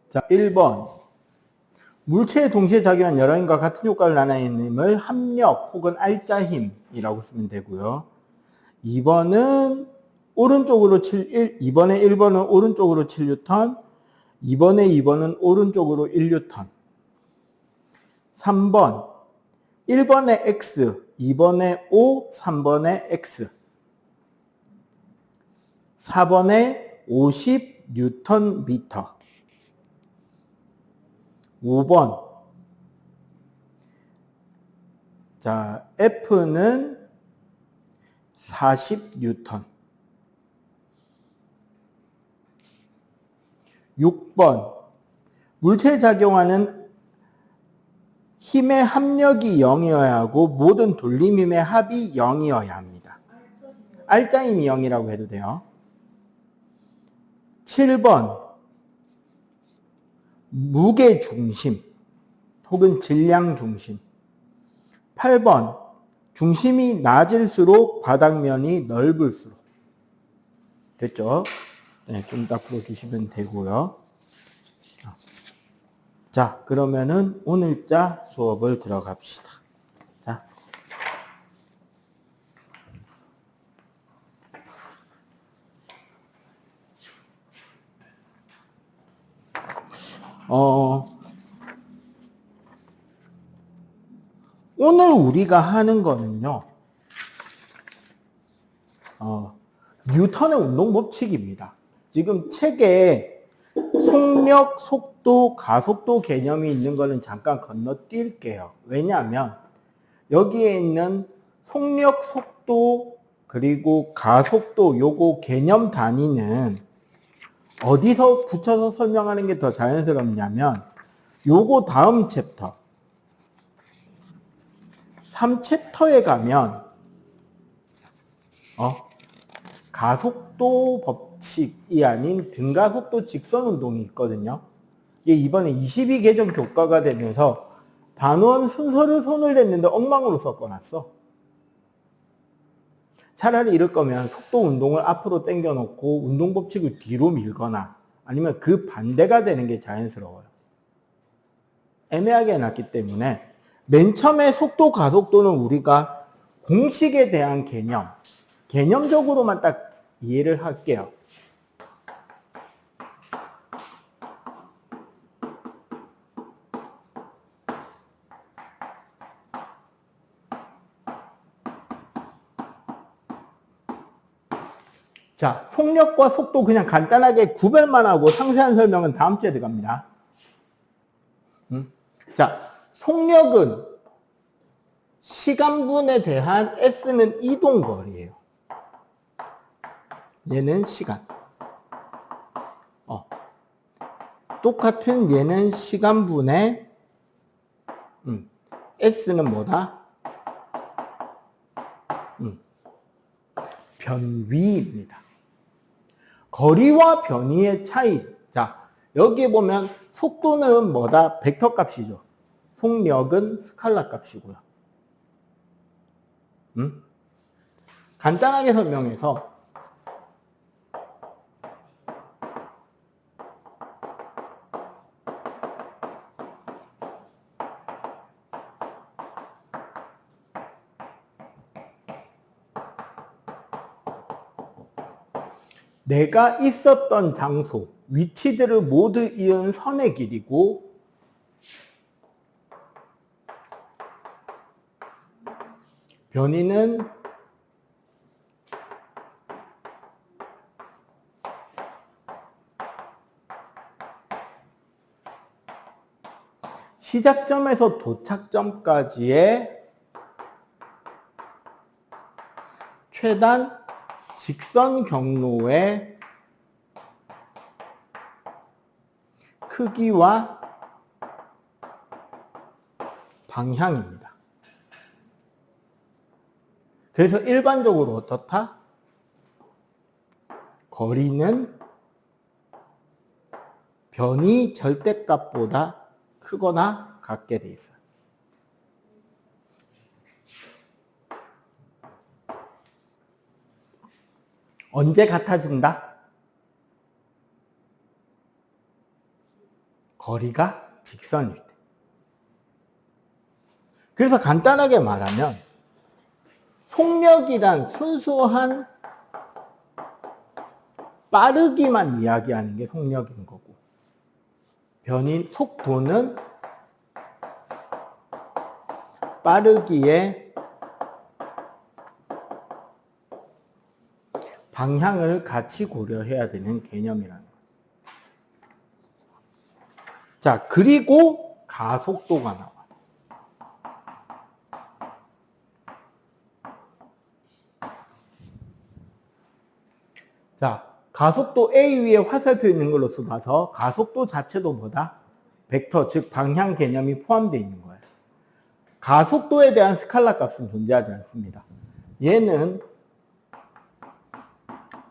자, 1번. 물체에 동시에 작용한 여러 힘과 같은 효과를 나타내는 힘을 합력 혹은 알짜힘이라고 쓰면 되고요. 2번은 오른쪽으로 2번에 1번은 오른쪽으로 7N, 2번은 오른쪽으로 1N. 3번, 1번에 X, 2번에 O, 3번에 X. 4번에 50Nm. 5번. 자, F는 40N. 6번. 물체에 작용하는 힘의 합력이 0이어야 하고 모든 돌림힘의 합이 0이어야 합니다. 알짜힘이 0이라고 해도 돼요. 7번. 무게 중심 혹은 질량 중심. 8번. 중심이 낮을수록 바닥면이 넓을수록. 됐죠? 네, 좀 더 풀어주시면 되고요. 자, 그러면은 오늘자 수업을 들어갑시다. 자. 오늘 우리가 하는 거는요, 뉴턴의 운동 법칙입니다. 지금 책에 속력, 속도, 가속도 개념이 있는 거는 잠깐 건너뛸게요. 왜냐하면 여기에 있는 속력, 속도, 그리고 가속도 요거 개념 단위는 어디서 붙여서 설명하는 게 더 자연스럽냐면 요거 다음 챕터 3챕터에 가면 가속도 법칙이 아닌 등가속도 직선운동이 있거든요. 이게 이번에 22개정 교과가 되면서 단원 순서를 손을 댔는데 엉망으로 섞어놨어. 차라리 이럴 거면 속도 운동을 앞으로 당겨놓고 운동 법칙을 뒤로 밀거나 아니면 그 반대가 되는 게 자연스러워요. 애매하게 해놨기 때문에 맨 처음에 속도, 가속도는 우리가 공식에 대한 개념적으로만 딱 이해를 할게요. 자, 속력과 속도 그냥 간단하게 구별만 하고 상세한 설명은 다음 주에 들어갑니다. 자, 속력은 시간분에 대한 S는 이동거리예요. 얘는 시간. 똑같은 얘는 시간분의 S는 뭐다? 변위입니다. 거리와 변위의 차이. 자, 여기 보면 속도는 뭐다? 벡터 값이죠. 속력은 스칼라 값이고요. 간단하게 설명해서 내가 있었던 장소, 위치들을 모두 이은 선의 길이고 변위는 시작점에서 도착점까지의 최단 직선 경로의 크기와 방향입니다. 그래서 일반적으로 어떻다? 거리는 변위 절대값보다 크거나 같게 돼 있어요. 언제 같아진다? 거리가 직선일 때. 그래서 간단하게 말하면 속력이란 순수한 빠르기만 이야기하는 게 속력인 거고, 변인 속도는 빠르기의 방향을 같이 고려해야 되는 개념이라는 거죠. 자, 그리고 가속도가 나와요. 자, 가속도 A 위에 화살표 있는 걸로서 봐서 가속도 자체도 뭐다? 벡터, 즉 방향 개념이 포함되어 있는 거예요. 가속도에 대한 스칼라 값은 존재하지 않습니다. 얘는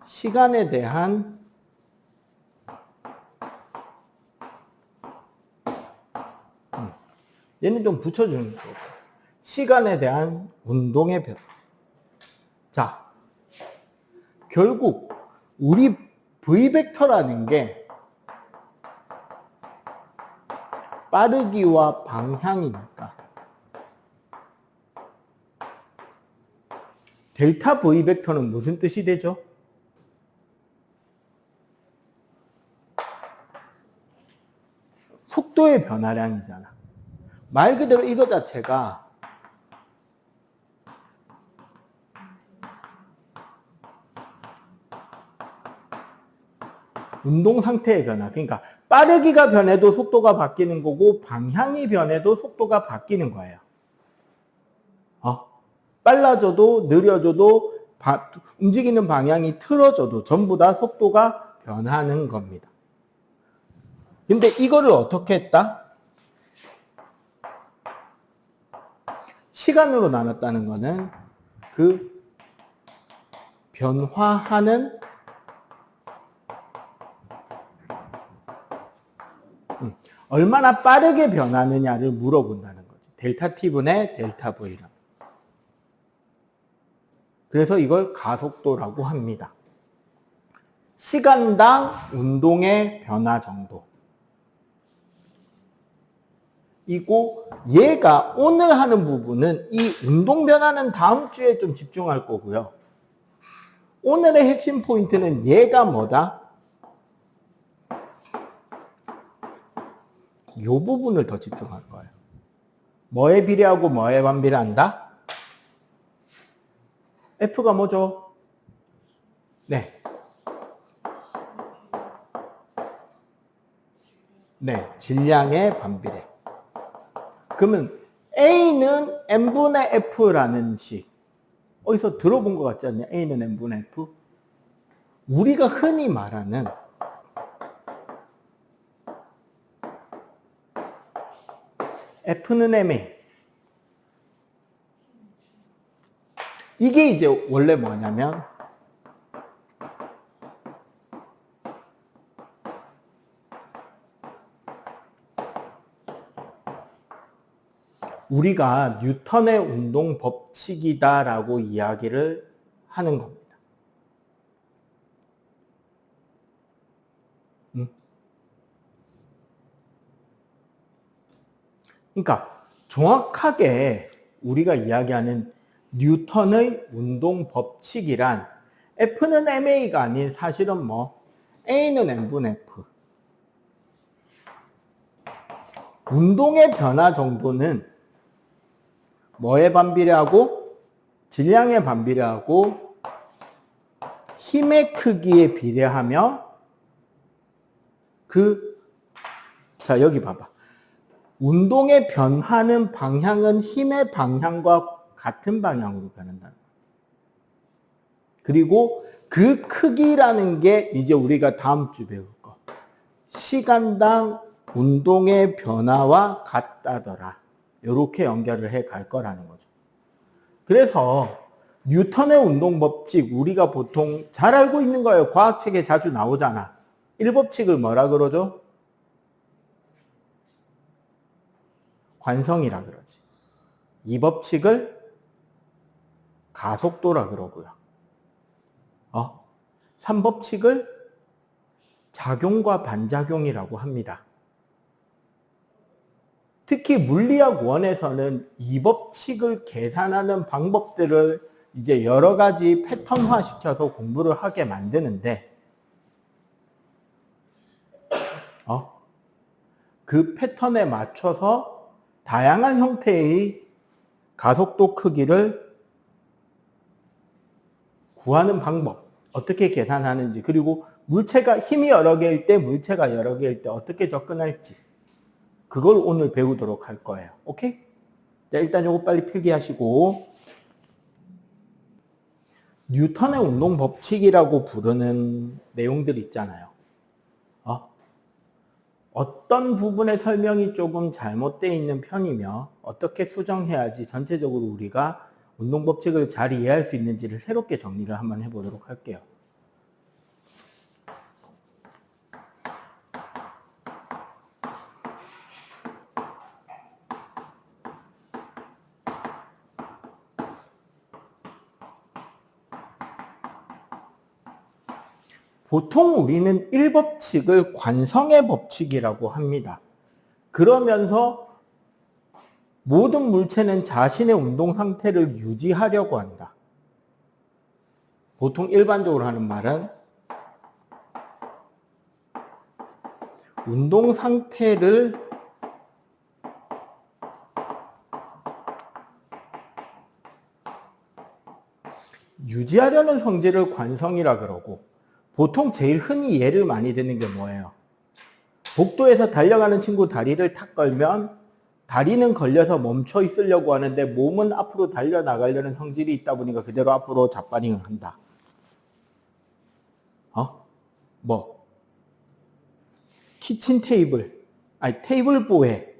시간에 대한 얘는 좀 붙여주는 거고, 시간에 대한 운동의 배속. 자, 결국 우리 V벡터라는 게 빠르기와 방향이니까 델타 V벡터는 무슨 뜻이 되죠? 속도의 변화량이잖아. 말 그대로 이거 자체가 운동 상태의 변화. 그러니까 빠르기가 변해도 속도가 바뀌는 거고 방향이 변해도 속도가 바뀌는 거예요. 빨라져도 느려져도 움직이는 방향이 틀어져도 전부 다 속도가 변하는 겁니다. 근데 이거를 어떻게 했다? 시간으로 나눴다는 거는 그 변화하는 얼마나 빠르게 변하느냐를 물어본다는 거죠. 델타 T분의 델타 V라. 그래서 이걸 가속도라고 합니다. 시간당 운동의 변화 정도. 이고 얘가 오늘 하는 부분은 이 운동 변화는 다음 주에 좀 집중할 거고요. 오늘의 핵심 포인트는 얘가 뭐다? 이 부분을 더 집중할 거예요. 뭐에 비례하고 뭐에 반비례한다? F가 뭐죠? 네. 네, 질량의 반비례. 그러면 A는 N분의 F라는 식. 어디서 들어본 것 같지 않냐? A는 N분의 F. 우리가 흔히 말하는 F는 MA. 이게 이제 원래 뭐냐면 우리가 뉴턴의 운동 법칙이다라고 이야기를 하는 겁니다. 그러니까 정확하게 우리가 이야기하는 뉴턴의 운동 법칙이란 F는 MA가 아닌 사실은 뭐 A는 N분의 F. 운동의 변화 정도는 뭐에 반비례하고 질량에 반비례하고 힘의 크기에 비례하며 자 여기 봐봐. 운동의 변하는 방향은 힘의 방향과 같은 방향으로 변한다. 그리고 그 크기라는 게 이제 우리가 다음 주 배울 거. 시간당 운동의 변화와 같다더라. 이렇게 연결을 해 갈 거라는 거죠. 그래서 뉴턴의 운동 법칙 우리가 보통 잘 알고 있는 거예요. 과학책에 자주 나오잖아. 1법칙을 뭐라 그러죠? 관성이라 그러지. 2법칙을 가속도라 그러고요. 3법칙을 작용과 반작용이라고 합니다. 특히 물리학 1에서는 이 법칙을 계산하는 방법들을 이제 여러 가지 패턴화 시켜서 공부를 하게 만드는데, 그 패턴에 맞춰서 다양한 형태의 가속도 크기를 구하는 방법, 어떻게 계산하는지, 그리고 물체가 힘이 여러 개일 때, 물체가 여러 개일 때 어떻게 접근할지, 그걸 오늘 배우도록 할 거예요. 오케이? 자, 일단 요거 빨리 필기하시고, 뉴턴의 운동 법칙이라고 부르는 내용들 있잖아요. 어떤 부분의 설명이 조금 잘못되어 있는 편이며 어떻게 수정해야지 전체적으로 우리가 운동 법칙을 잘 이해할 수 있는지를 새롭게 정리를 한번 해보도록 할게요. 보통 우리는 1법칙을 관성의 법칙이라고 합니다. 그러면서 모든 물체는 자신의 운동 상태를 유지하려고 한다. 보통 일반적으로 하는 말은 운동 상태를 유지하려는 성질을 관성이라 그러고, 보통 제일 흔히 예를 많이 드는 게 뭐예요? 복도에서 달려가는 친구 다리를 탁 걸면 다리는 걸려서 멈춰 있으려고 하는데 몸은 앞으로 달려나가려는 성질이 있다 보니까 그대로 앞으로 잡바링을 한다. 키친 테이블, 테이블보에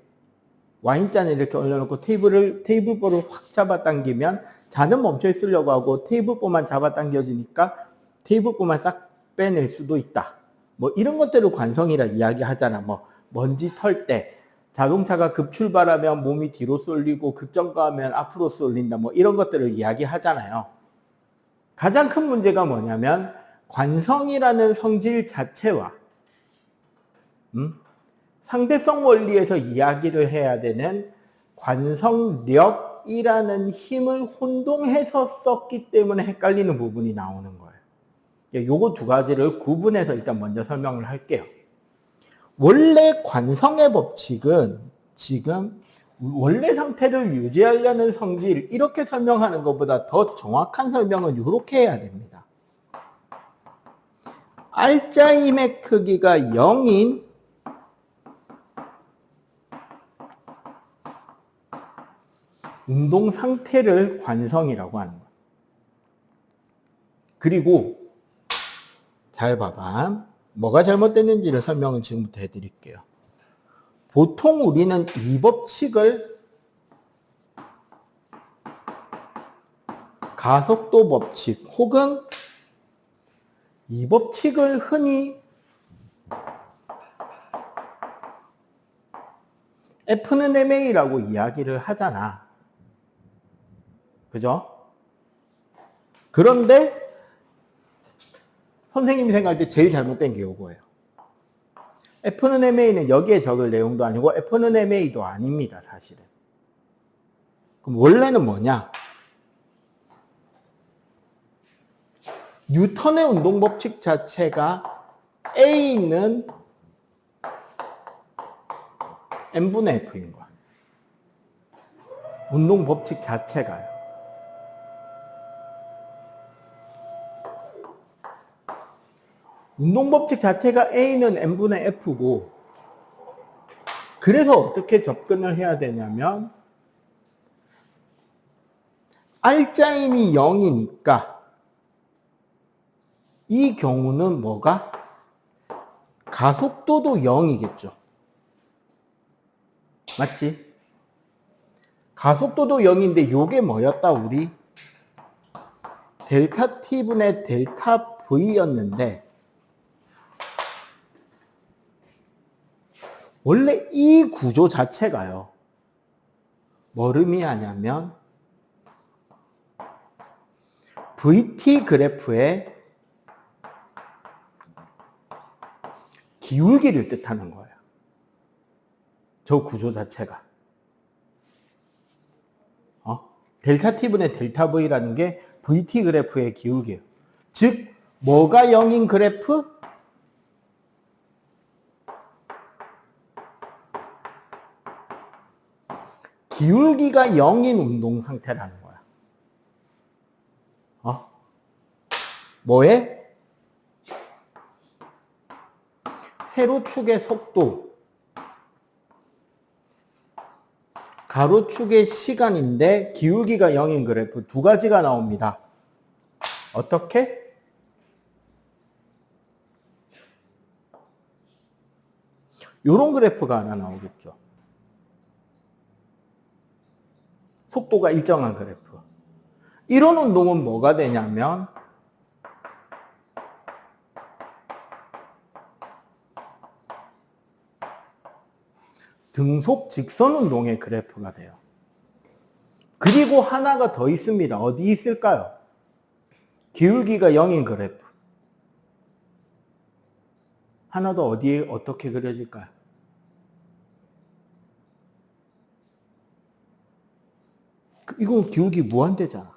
와인잔을 이렇게 올려놓고 테이블보를 확 잡아당기면 잔은 멈춰 있으려고 하고 테이블보만 잡아당겨지니까 테이블보만 싹 빼낼 수도 있다. 이런 것들을 관성이라 이야기하잖아. 먼지 털 때 자동차가 급출발하면 몸이 뒤로 쏠리고 급정거하면 앞으로 쏠린다. 이런 것들을 이야기하잖아요. 가장 큰 문제가 뭐냐면 관성이라는 성질 자체와 상대성 원리에서 이야기를 해야 되는 관성력이라는 힘을 혼동해서 썼기 때문에 헷갈리는 부분이 나오는 거예요. 요거 두 가지를 구분해서 일단 먼저 설명을 할게요. 원래 관성의 법칙은 지금 원래 상태를 유지하려는 성질, 이렇게 설명하는 것보다 더 정확한 설명은 이렇게 해야 됩니다. R자임의 크기가 0인 운동 상태를 관성이라고 하는 거예요. 그리고 잘 봐봐. 뭐가 잘못됐는지를 설명을 지금부터 해드릴게요. 보통 우리는 이 법칙을 가속도 법칙 혹은 이 법칙을 흔히 F는 ma라고 이야기를 하잖아. 그죠? 그런데 선생님이 생각할 때 제일 잘못된 게 이거예요. F는 ma는 여기에 적을 내용도 아니고 F는 ma도 아닙니다, 사실은. 그럼 원래는 뭐냐? 뉴턴의 운동 법칙 자체가 A는 N분의 F인 거야. 운동 법칙 자체가요. 운동 법칙 자체가 A는 N분의 F고, 그래서 어떻게 접근을 해야 되냐면 R자임이 0이니까 이 경우는 뭐가? 가속도도 0이겠죠. 맞지? 가속도도 0인데 요게 뭐였다 우리? 델타 T분의 델타 V였는데 원래 이 구조 자체가요. 뭐를 의미하냐면 VT 그래프의 기울기를 뜻하는 거예요. 저 구조 자체가. 델타 t분의 델타 v라는 게 vt 그래프의 기울기예요. 즉 뭐가 0인 그래프? 기울기가 0인 운동 상태라는 거야. 뭐에? 세로축의 속도, 가로축의 시간인데 기울기가 0인 그래프 두 가지가 나옵니다. 어떻게? 이런 그래프가 하나 나오겠죠. 속도가 일정한 그래프. 이런 운동은 뭐가 되냐면 등속 직선 운동의 그래프가 돼요. 그리고 하나가 더 있습니다. 어디 있을까요? 기울기가 0인 그래프. 하나 더 어디에 어떻게 그려질까요? 이건 기울기 무한대잖아.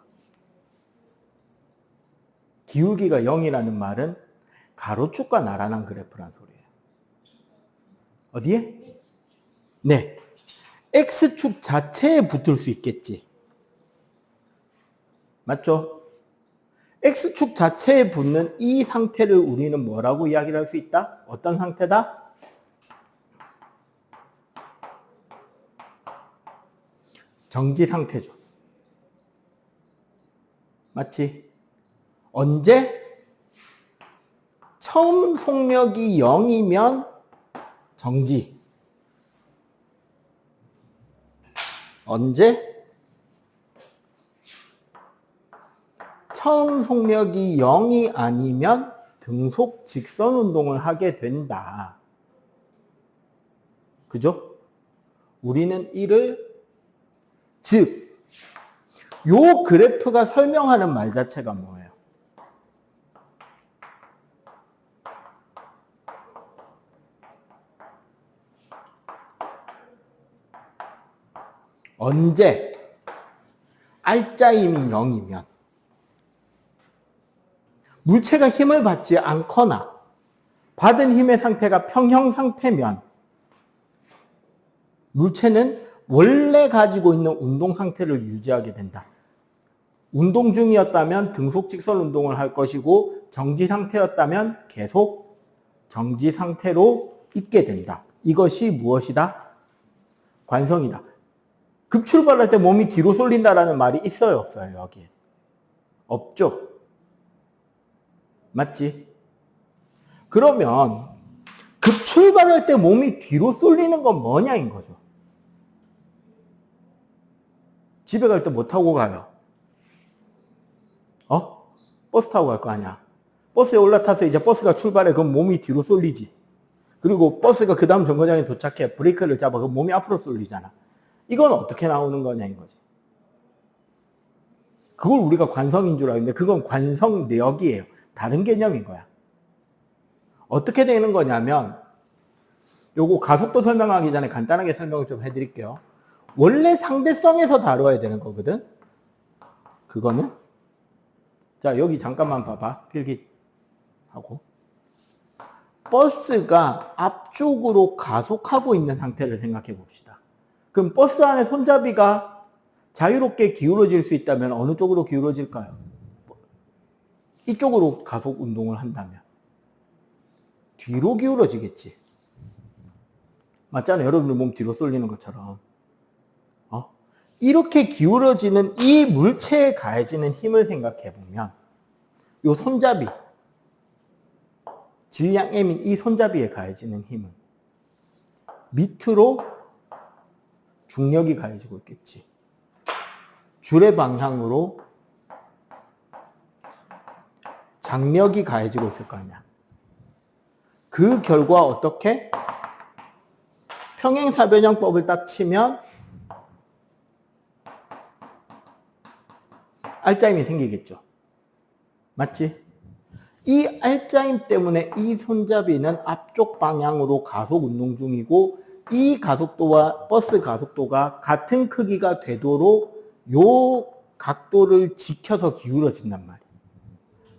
기울기가 0이라는 말은 가로축과 나란한 그래프란 소리예요. 어디에? 네. X축 자체에 붙을 수 있겠지. 맞죠? X축 자체에 붙는 이 상태를 우리는 뭐라고 이야기를 할 수 있다? 어떤 상태다? 정지 상태죠. 맞지? 언제? 처음 속력이 0이면 정지. 언제? 처음 속력이 0이 아니면 등속 직선 운동을 하게 된다. 그죠? 우리는 이를 즉, 요 그래프가 설명하는 말 자체가 뭐예요? 언제 알짜임이 0이면 물체가 힘을 받지 않거나 받은 힘의 상태가 평형 상태면 물체는 원래 가지고 있는 운동 상태를 유지하게 된다. 운동 중이었다면 등속 직선 운동을 할 것이고 정지 상태였다면 계속 정지 상태로 있게 된다. 이것이 무엇이다? 관성이다. 급출발할 때 몸이 뒤로 쏠린다라는 말이 있어요, 없어요, 여기에? 없죠. 맞지? 그러면 급출발할 때 몸이 뒤로 쏠리는 건 뭐냐인 거죠. 집에 갈 때 뭐 타고 가요? 버스 타고 갈 거 아니야. 버스에 올라타서 이제 버스가 출발해. 그럼 몸이 뒤로 쏠리지. 그리고 버스가 그 다음 정거장에 도착해. 브레이크를 잡아. 그럼 몸이 앞으로 쏠리잖아. 이건 어떻게 나오는 거냐인 거지. 그걸 우리가 관성인 줄 알았는데 그건 관성력이에요. 다른 개념인 거야. 어떻게 되는 거냐면 요거 가속도 설명하기 전에 간단하게 설명을 좀 해드릴게요. 원래 상대성에서 다뤄야 되는 거거든. 그거는 자 여기 잠깐만 봐봐. 필기하고 버스가 앞쪽으로 가속하고 있는 상태를 생각해 봅시다. 그럼 버스 안에 손잡이가 자유롭게 기울어질 수 있다면 어느 쪽으로 기울어질까요? 이쪽으로 가속 운동을 한다면 뒤로 기울어지겠지. 맞잖아요. 여러분들 몸 뒤로 쏠리는 것처럼. 이렇게 기울어지는 이 물체에 가해지는 힘을 생각해 보면 이 손잡이, 질량 M인 이 손잡이에 가해지는 힘은 밑으로 중력이 가해지고 있겠지. 줄의 방향으로 장력이 가해지고 있을 거 아니야. 그 결과 어떻게? 평행사변형법을 딱 치면 알짜임이 생기겠죠. 맞지? 이 알짜임 때문에 이 손잡이는 앞쪽 방향으로 가속 운동 중이고 이 가속도와 버스 가속도가 같은 크기가 되도록 요 각도를 지켜서 기울어진단 말이에요.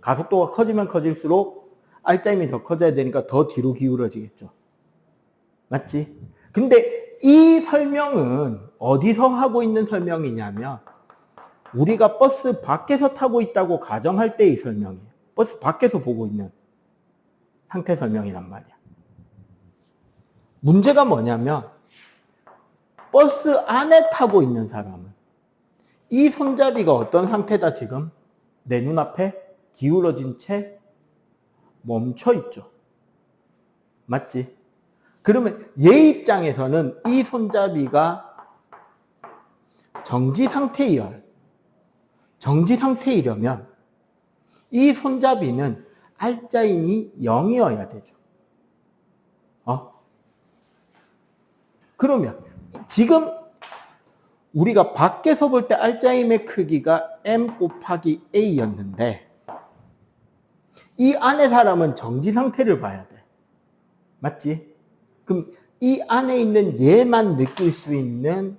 가속도가 커지면 커질수록 R자임이 더 커져야 되니까 더 뒤로 기울어지겠죠. 맞지? 근데 이 설명은 어디서 하고 있는 설명이냐면 우리가 버스 밖에서 타고 있다고 가정할 때의 설명이에요. 버스 밖에서 보고 있는 상태 설명이란 말이야. 문제가 뭐냐면 버스 안에 타고 있는 사람은 이 손잡이가 어떤 상태다 지금? 내 눈앞에 기울어진 채 멈춰 있죠. 맞지? 그러면 얘 입장에서는 이 손잡이가 정지 상태이려면 이 손잡이는 R자임이 0이어야 되죠. 그러면 지금 우리가 밖에서 볼 때 R자임의 크기가 M 곱하기 A였는데 이 안에 사람은 정지 상태를 봐야 돼. 맞지? 그럼 이 안에 있는 얘만 느낄 수 있는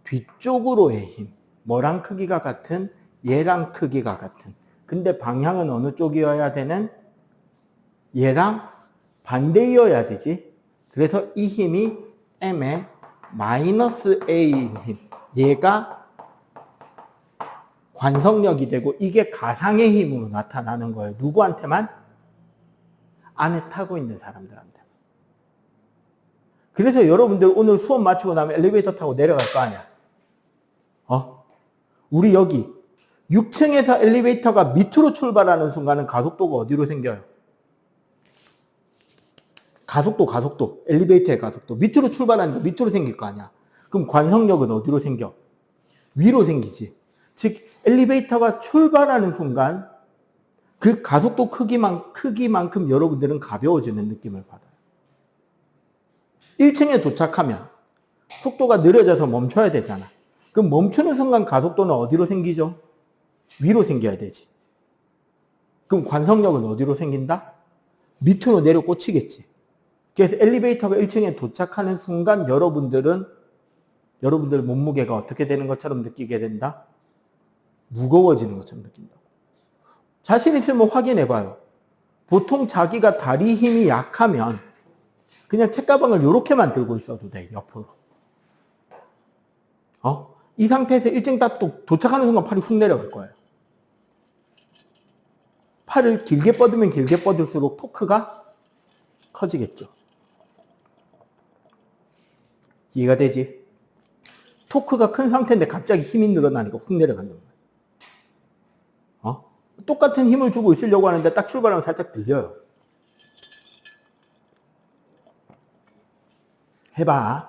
뒤쪽으로의 힘. 뭐랑 크기가 같은? 얘랑 크기가 같은. 근데 방향은 어느 쪽이어야 되는? 얘랑 반대이어야 되지. 그래서 이 힘이 M의 마이너스 A인 힘. 얘가 관성력이 되고 이게 가상의 힘으로 나타나는 거예요. 누구한테만? 안에 타고 있는 사람들한테. 그래서 여러분들 오늘 수업 마치고 나면 엘리베이터 타고 내려갈 거 아니야. 우리 여기 6층에서 엘리베이터가 밑으로 출발하는 순간은 가속도가 어디로 생겨요? 가속도. 엘리베이터의 가속도. 밑으로 출발하니까 밑으로 생길 거 아니야. 그럼 관성력은 어디로 생겨? 위로 생기지. 즉 엘리베이터가 출발하는 순간 그 가속도 크기만큼 여러분들은 가벼워지는 느낌을 받아요. 1층에 도착하면 속도가 느려져서 멈춰야 되잖아. 그럼 멈추는 순간 가속도는 어디로 생기죠? 위로 생겨야 되지. 그럼 관성력은 어디로 생긴다? 밑으로 내려 꽂히겠지. 그래서 엘리베이터가 1층에 도착하는 순간 여러분들 몸무게가 어떻게 되는 것처럼 느끼게 된다? 무거워지는 것처럼 느낀다고. 자신 있으면 확인해봐요. 보통 자기가 다리 힘이 약하면 그냥 책가방을 이렇게만 들고 있어도 돼, 옆으로. 이 상태에서 1층 딱 도착하는 순간 팔이 훅 내려갈 거예요. 팔을 길게 뻗으면 길게 뻗을수록 토크가 커지겠죠. 이해가 되지? 토크가 큰 상태인데 갑자기 힘이 늘어나니까 훅 내려간단 말이에요. 똑같은 힘을 주고 있으려고 하는데 딱 출발하면 살짝 들려요. 해봐.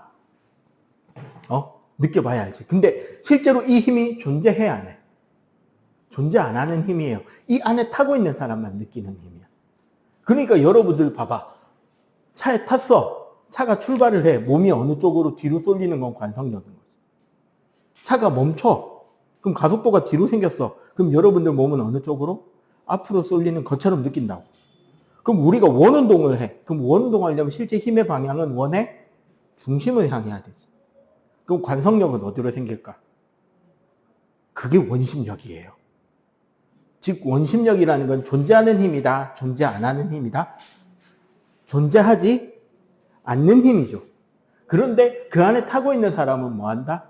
느껴봐야 알지. 근데 실제로 이 힘이 존재해야 안 해. 존재 안 하는 힘이에요. 이 안에 타고 있는 사람만 느끼는 힘이야. 그러니까 여러분들 봐봐. 차에 탔어. 차가 출발을 해. 몸이 어느 쪽으로 뒤로 쏠리는 건 관성력인 거지. 차가 멈춰. 그럼 가속도가 뒤로 생겼어. 그럼 여러분들 몸은 어느 쪽으로? 앞으로 쏠리는 것처럼 느낀다고. 그럼 우리가 원운동을 해. 그럼 원운동 하려면 실제 힘의 방향은 원의 중심을 향해야 되지. 그럼 관성력은 어디로 생길까? 그게 원심력이에요. 즉 원심력이라는 건 존재하는 힘이다, 존재 안 하는 힘이다? 존재하지 않는 힘이죠. 그런데 그 안에 타고 있는 사람은 뭐한다?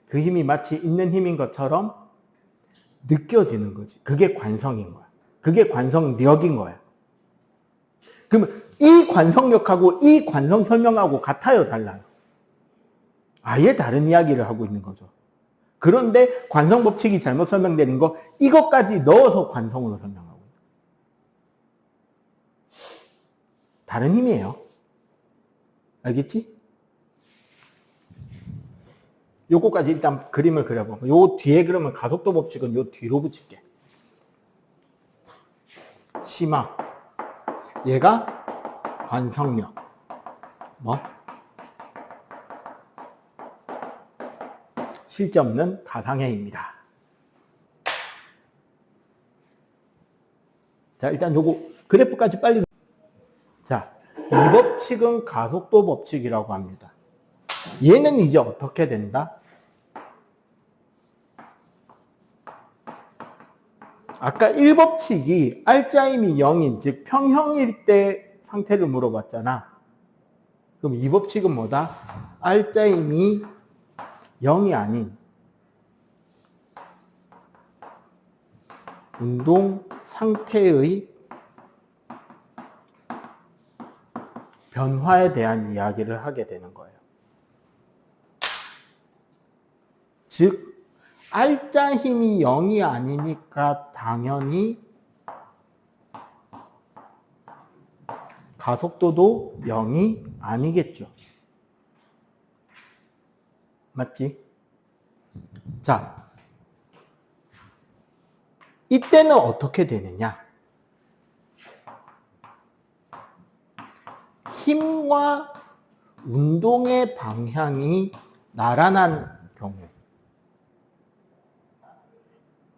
그 힘이 마치 있는 힘인 것처럼 느껴지는 거지. 그게 관성인 거야. 그게 관성력인 거야. 그러면 이 관성력하고 이 관성 설명하고 같아요, 달라요? 아예 다른 이야기를 하고 있는 거죠. 그런데 관성 법칙이 잘못 설명되는 거 이것까지 넣어서 관성으로 설명하고 있는 거예요. 다른 힘이에요. 알겠지? 요거까지 일단 그림을 그려보고 요 뒤에 그러면 가속도 법칙은 요 뒤로 붙일게. 심화. 얘가 관성력. 실제 없는 가상해입니다. 자, 일단 요거 그래프까지 빨리. 자, 이 법칙은 가속도 법칙이라고 합니다. 얘는 이제 어떻게 된다? 아까 1법칙이 알짜임이 0인, 즉 평형일 때 상태를 물어봤잖아. 그럼 2법칙은 뭐다? 알짜임이 0이 아닌 운동 상태의 변화에 대한 이야기를 하게 되는 거예요. 즉 알짜 힘이 0이 아니니까 당연히 가속도도 0이 아니겠죠. 맞지? 자, 이때는 어떻게 되느냐? 힘과 운동의 방향이 나란한 경우,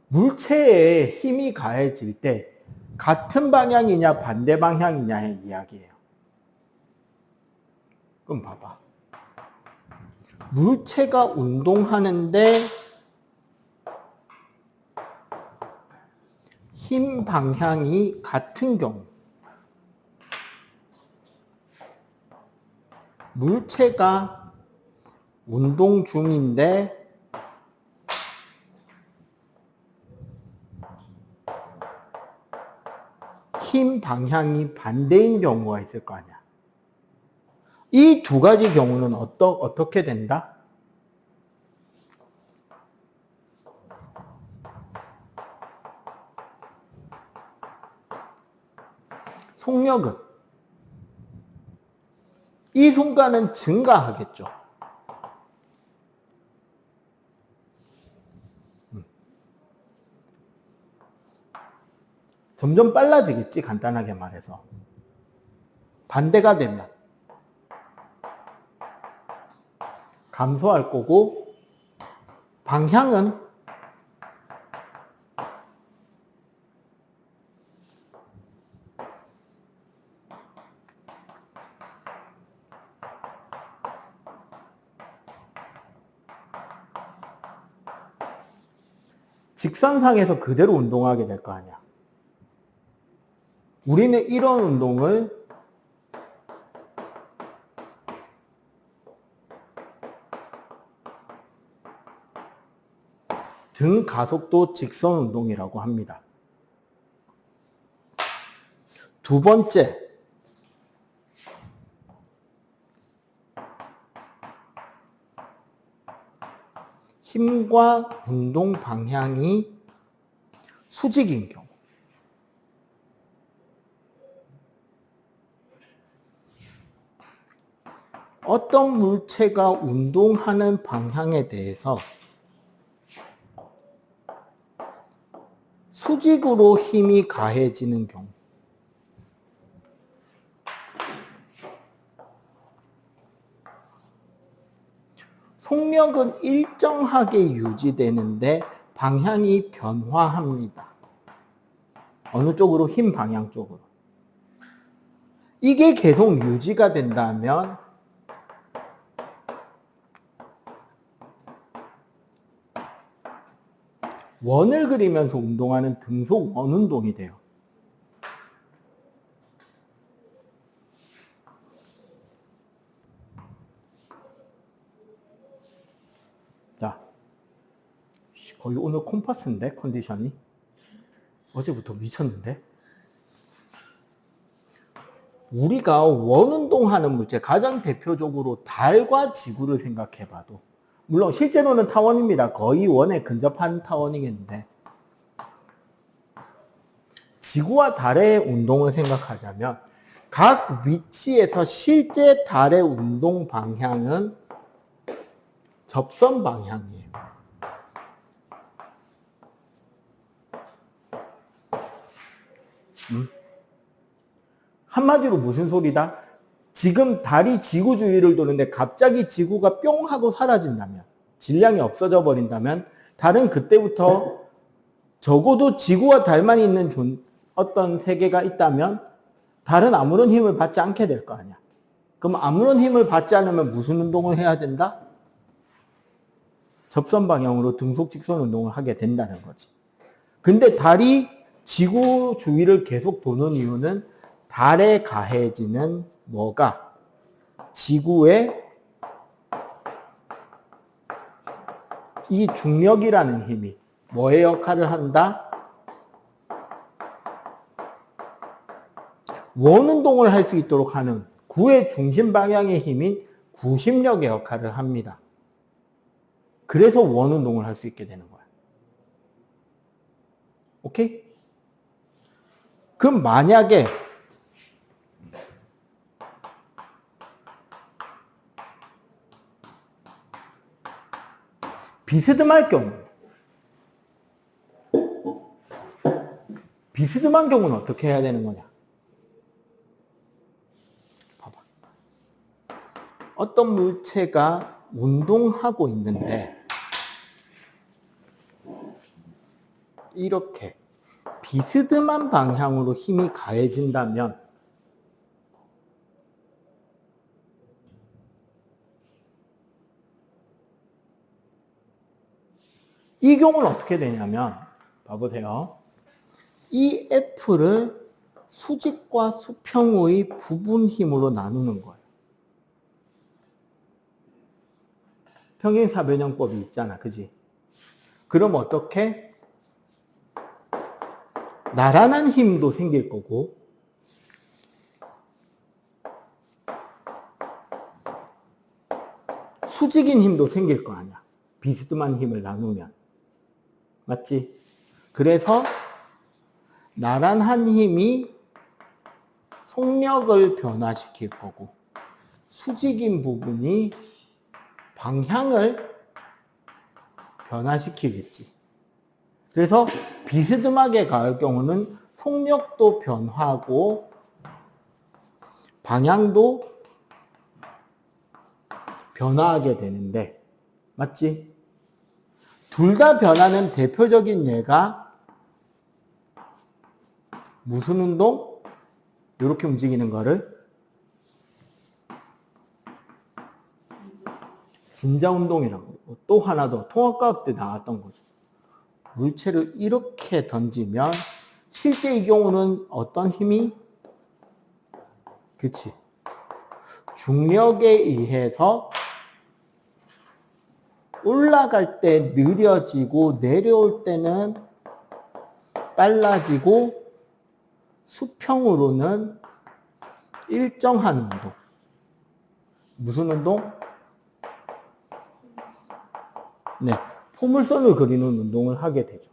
물체에 힘이 가해질 때 같은 방향이냐 반대 방향이냐의 이야기예요. 그럼 봐봐. 물체가 운동하는데 힘 방향이 같은 경우, 물체가 운동 중인데 힘 방향이 반대인 경우가 있을 거 아니야. 이 두 가지 경우는 어떻게 된다? 속력은 이 순간은 증가하겠죠. 점점 빨라지겠지, 간단하게 말해서. 반대가 되면 감소할 거고, 방향은 직선상에서 그대로 운동하게 될 거 아니야. 우리는 이런 운동을 등 가속도 직선 운동이라고 합니다. 두 번째, 힘과 운동 방향이 수직인 경우. 어떤 물체가 운동하는 방향에 대해서 수직으로 힘이 가해지는 경우. 속력은 일정하게 유지되는데 방향이 변화합니다. 어느 쪽으로? 힘 방향 쪽으로. 이게 계속 유지가 된다면 원을 그리면서 운동하는 등속 원운동이 돼요. 자, 거의 오늘 콤파스인데, 컨디션이. 어제부터 미쳤는데. 우리가 원운동하는 물체, 가장 대표적으로 달과 지구를 생각해봐도, 물론 실제로는 타원입니다. 거의 원에 근접한 타원이겠는데, 지구와 달의 운동을 생각하자면 각 위치에서 실제 달의 운동 방향은 접선 방향이에요. 한마디로 무슨 소리다? 지금 달이 지구 주위를 도는데 갑자기 지구가 뿅 하고 사라진다면, 질량이 없어져 버린다면, 달은 그때부터 적어도 지구와 달만 있는 어떤 세계가 있다면 달은 아무런 힘을 받지 않게 될 거 아니야. 그럼 아무런 힘을 받지 않으면 무슨 운동을 해야 된다? 접선 방향으로 등속 직선 운동을 하게 된다는 거지. 근데 달이 지구 주위를 계속 도는 이유는 달에 가해지는 뭐가? 지구의 이 중력이라는 힘이 뭐의 역할을 한다? 원운동을 할 수 있도록 하는 구의 중심 방향의 힘인 구심력의 역할을 합니다. 그래서 원운동을 할 수 있게 되는 거야. 오케이? 그럼 만약에 비스듬할 경우, 비스듬한 경우는 어떻게 해야 되는 거냐? 봐봐. 어떤 물체가 운동하고 있는데 이렇게 비스듬한 방향으로 힘이 가해진다면 이 경우는 어떻게 되냐면 봐보세요. 이 F를 수직과 수평의 부분 힘으로 나누는 거예요. 평행사변형법이 있잖아. 그지? 그럼 어떻게? 나란한 힘도 생길 거고 수직인 힘도 생길 거 아니야. 비스듬한 힘을 나누면. 맞지? 그래서 나란한 힘이 속력을 변화시킬 거고 수직인 부분이 방향을 변화시키겠지. 그래서 비스듬하게 가할 경우는 속력도 변화하고 방향도 변화하게 되는데 맞지? 둘 다 변하는 대표적인 예가 무슨 운동? 이렇게 움직이는 거를 진자운동이라고. 또 하나 더 통합과학 때 나왔던 거죠. 물체를 이렇게 던지면 실제 이 경우는 어떤 힘이? 그치. 중력에 의해서 올라갈 때 느려지고 내려올 때는 빨라지고 수평으로는 일정한 운동. 무슨 운동? 네, 포물선을 그리는 운동을 하게 되죠.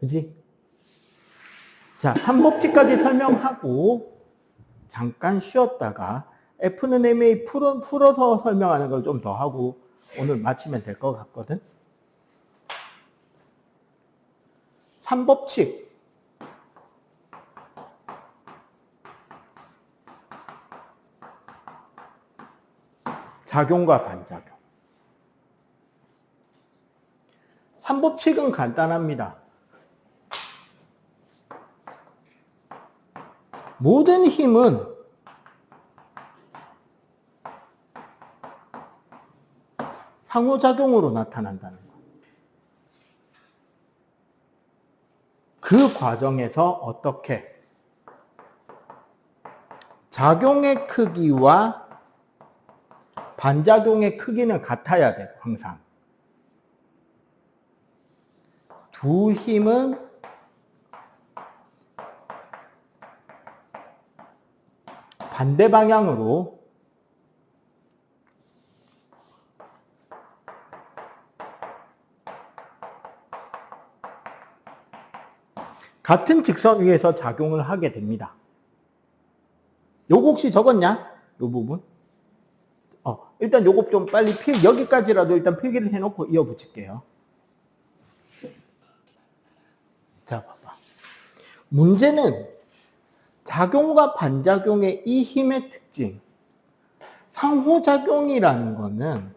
그지? 자, 3법칙까지 설명하고 잠깐 쉬었다가 F는 MA 풀어서 설명하는 걸 좀 더 하고 오늘 마치면 될 것 같거든. 3법칙. 작용과 반작용. 3법칙은 간단합니다. 모든 힘은 상호작용으로 나타난다는 것. 그 과정에서 어떻게 작용의 크기와 반작용의 크기는 같아야 돼요. 항상. 두 힘은 반대 방향으로 같은 직선 위에서 작용을 하게 됩니다. 요거 혹시 적었냐? 요 부분? 일단 요거 좀 빨리 여기까지라도 일단 필기를 해놓고 이어붙일게요. 자, 봐봐. 문제는 작용과 반작용의 이 힘의 특징. 상호작용이라는 거는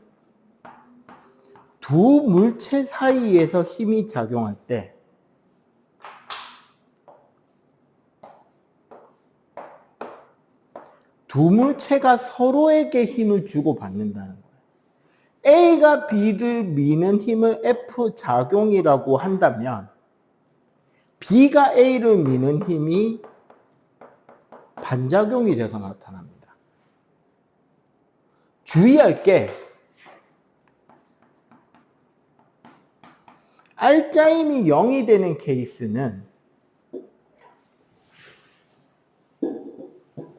두 물체 사이에서 힘이 작용할 때 두 물체가 서로에게 힘을 주고 받는다는 거예요. A가 B를 미는 힘을 F 작용이라고 한다면 B가 A를 미는 힘이 반작용이 돼서 나타납니다. 주의할 게 알짜임이 0이 되는 케이스는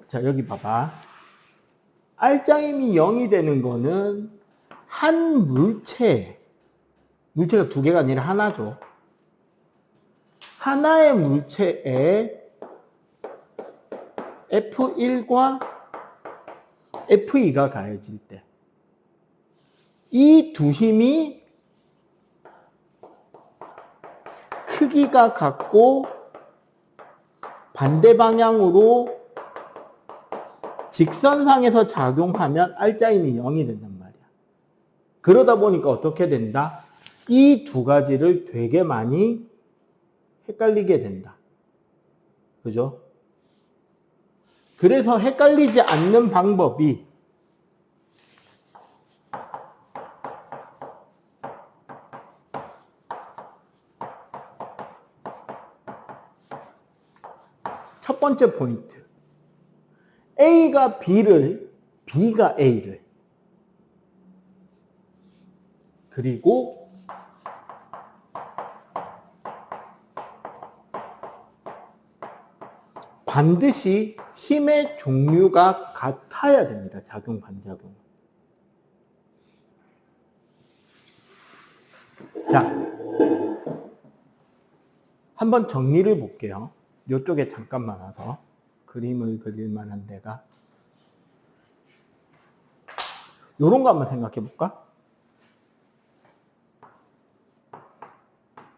자 여기 봐봐. 알짜임이 0이 되는 거는 한 물체가 두 개가 아니라 하나죠. 하나의 물체에 F1과 F2가 가해질 때 이 두 힘이 크기가 같고 반대 방향으로 직선상에서 작용하면 알짜임이 0이 된단 말이야. 그러다 보니까 어떻게 된다? 이 두 가지를 되게 많이 헷갈리게 된다. 그죠? 그래서 헷갈리지 않는 방법이 첫 번째 포인트. A가 B를, B가 A를, 그리고 반드시 힘의 종류가 같아야 됩니다. 작용, 반작용. 자, 한번 정리를 볼게요. 이쪽에 잠깐만 와서 그림을 그릴 만한 데가 요런 거 한번 생각해 볼까?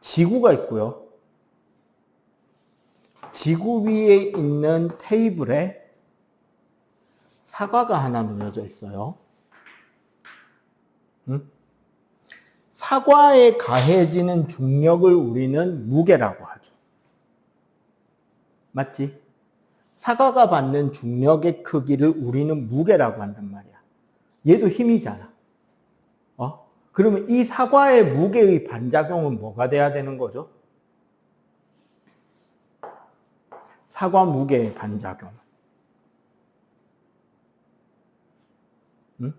지구가 있고요. 지구 위에 있는 테이블에 사과가 하나 놓여져 있어요. 응? 사과에 가해지는 중력을 우리는 무게라고 하죠. 맞지? 사과가 받는 중력의 크기를 우리는 무게라고 한단 말이야. 얘도 힘이잖아. 그러면 이 사과의 무게의 반작용은 뭐가 돼야 되는 거죠? 사과 무게의 반작용. 응?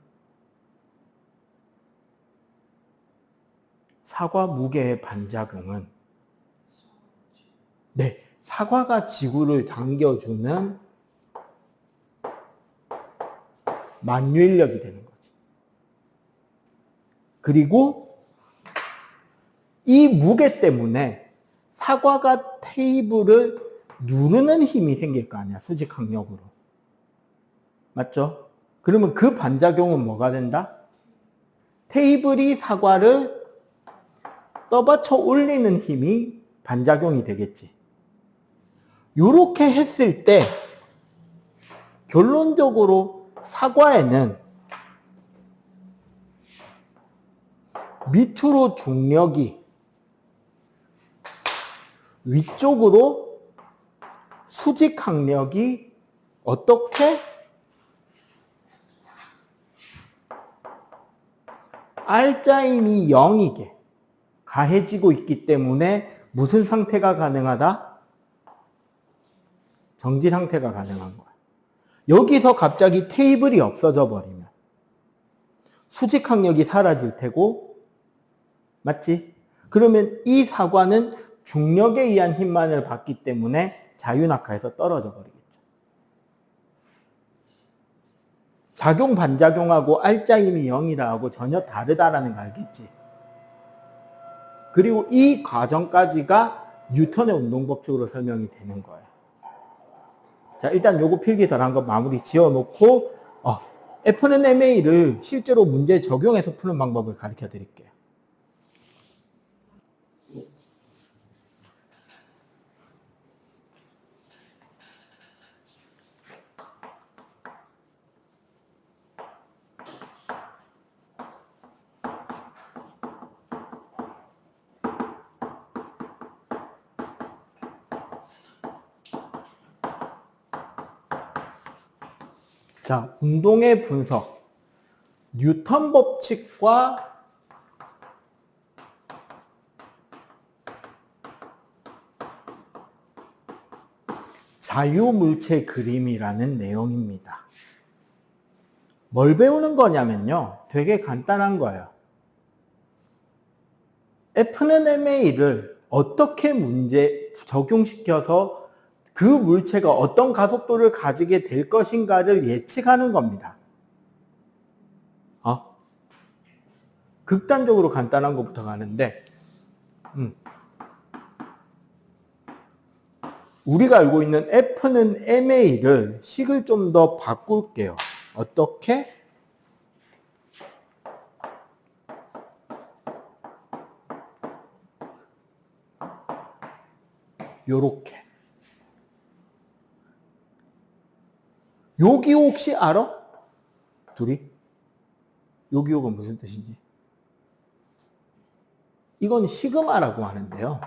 사과 무게의 반작용은 네, 사과가 지구를 당겨주는 만유인력이 되는 거지. 그리고 이 무게 때문에 사과가 테이블을 누르는 힘이 생길 거 아니야, 수직항력으로. 맞죠? 그러면 그 반작용은 뭐가 된다? 테이블이 사과를 떠받쳐 올리는 힘이 반작용이 되겠지. 이렇게 했을 때 결론적으로 사과에는 밑으로 중력이 위쪽으로 수직항력이 어떻게 R자임이 0이게 가해지고 있기 때문에 무슨 상태가 가능하다? 정지 상태가 가능한 거야. 여기서 갑자기 테이블이 없어져 버리면 수직항력이 사라질 테고, 맞지? 그러면 이 사과는 중력에 의한 힘만을 받기 때문에 자유낙하에서 떨어져 버리겠죠. 작용 반작용하고 R자임이 0이라 하고 전혀 다르다라는 거 알겠지? 그리고 이 과정까지가 뉴턴의 운동법칙으로 설명이 되는 거예요. 자, 일단 요거 필기 덜 한 거 마무리 지어 놓고 F는 MA를 실제로 문제에 적용해서 푸는 방법을 가르쳐 드릴게요. 자, 운동의 분석. 뉴턴 법칙과 자유물체 그림이라는 내용입니다. 뭘 배우는 거냐면요. 되게 간단한 거예요. F는 ma를 어떻게 문제 적용시켜서 그 물체가 어떤 가속도를 가지게 될 것인가를 예측하는 겁니다. 극단적으로 간단한 것부터 가는데 우리가 알고 있는 F는 ma를 식을 좀 더 바꿀게요. 어떻게? 요렇게. 여기 혹시 알아? 둘이? 요기요가 무슨 뜻인지? 이건 시그마라고 하는데요.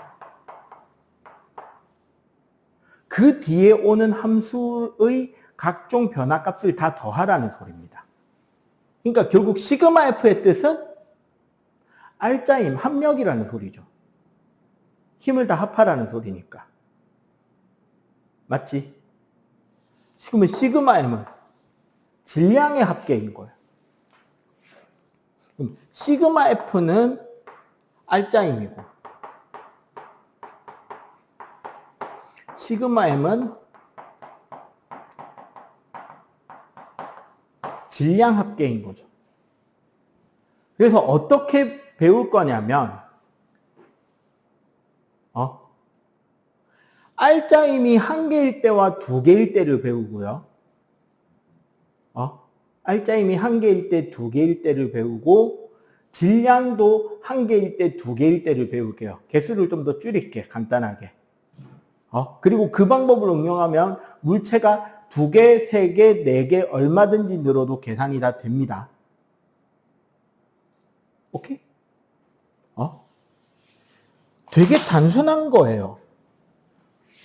그 뒤에 오는 함수의 각종 변화값을 다 더하라는 소리입니다. 그러니까 결국 시그마 F의 뜻은 알짜임, 합력이라는 소리죠. 힘을 다 합하라는 소리니까. 맞지? 그러면 시그마 M은 질량의 합계인 거예요. 그럼 시그마 F는 알짜임이고 시그마 M은 질량 합계인 거죠. 그래서 어떻게 배울 거냐면 알짜임이 1개일 때와 2개일 때를 배우고요. 알짜임이 1개일 때, 2개일 때를 배우고 질량도 1개일 때, 2개일 때를 배울게요. 개수를 좀 더 줄일게, 간단하게. 그리고 그 방법을 응용하면 물체가 2개, 3개, 4개 얼마든지 늘어도 계산이 다 됩니다. 오케이? 되게 단순한 거예요.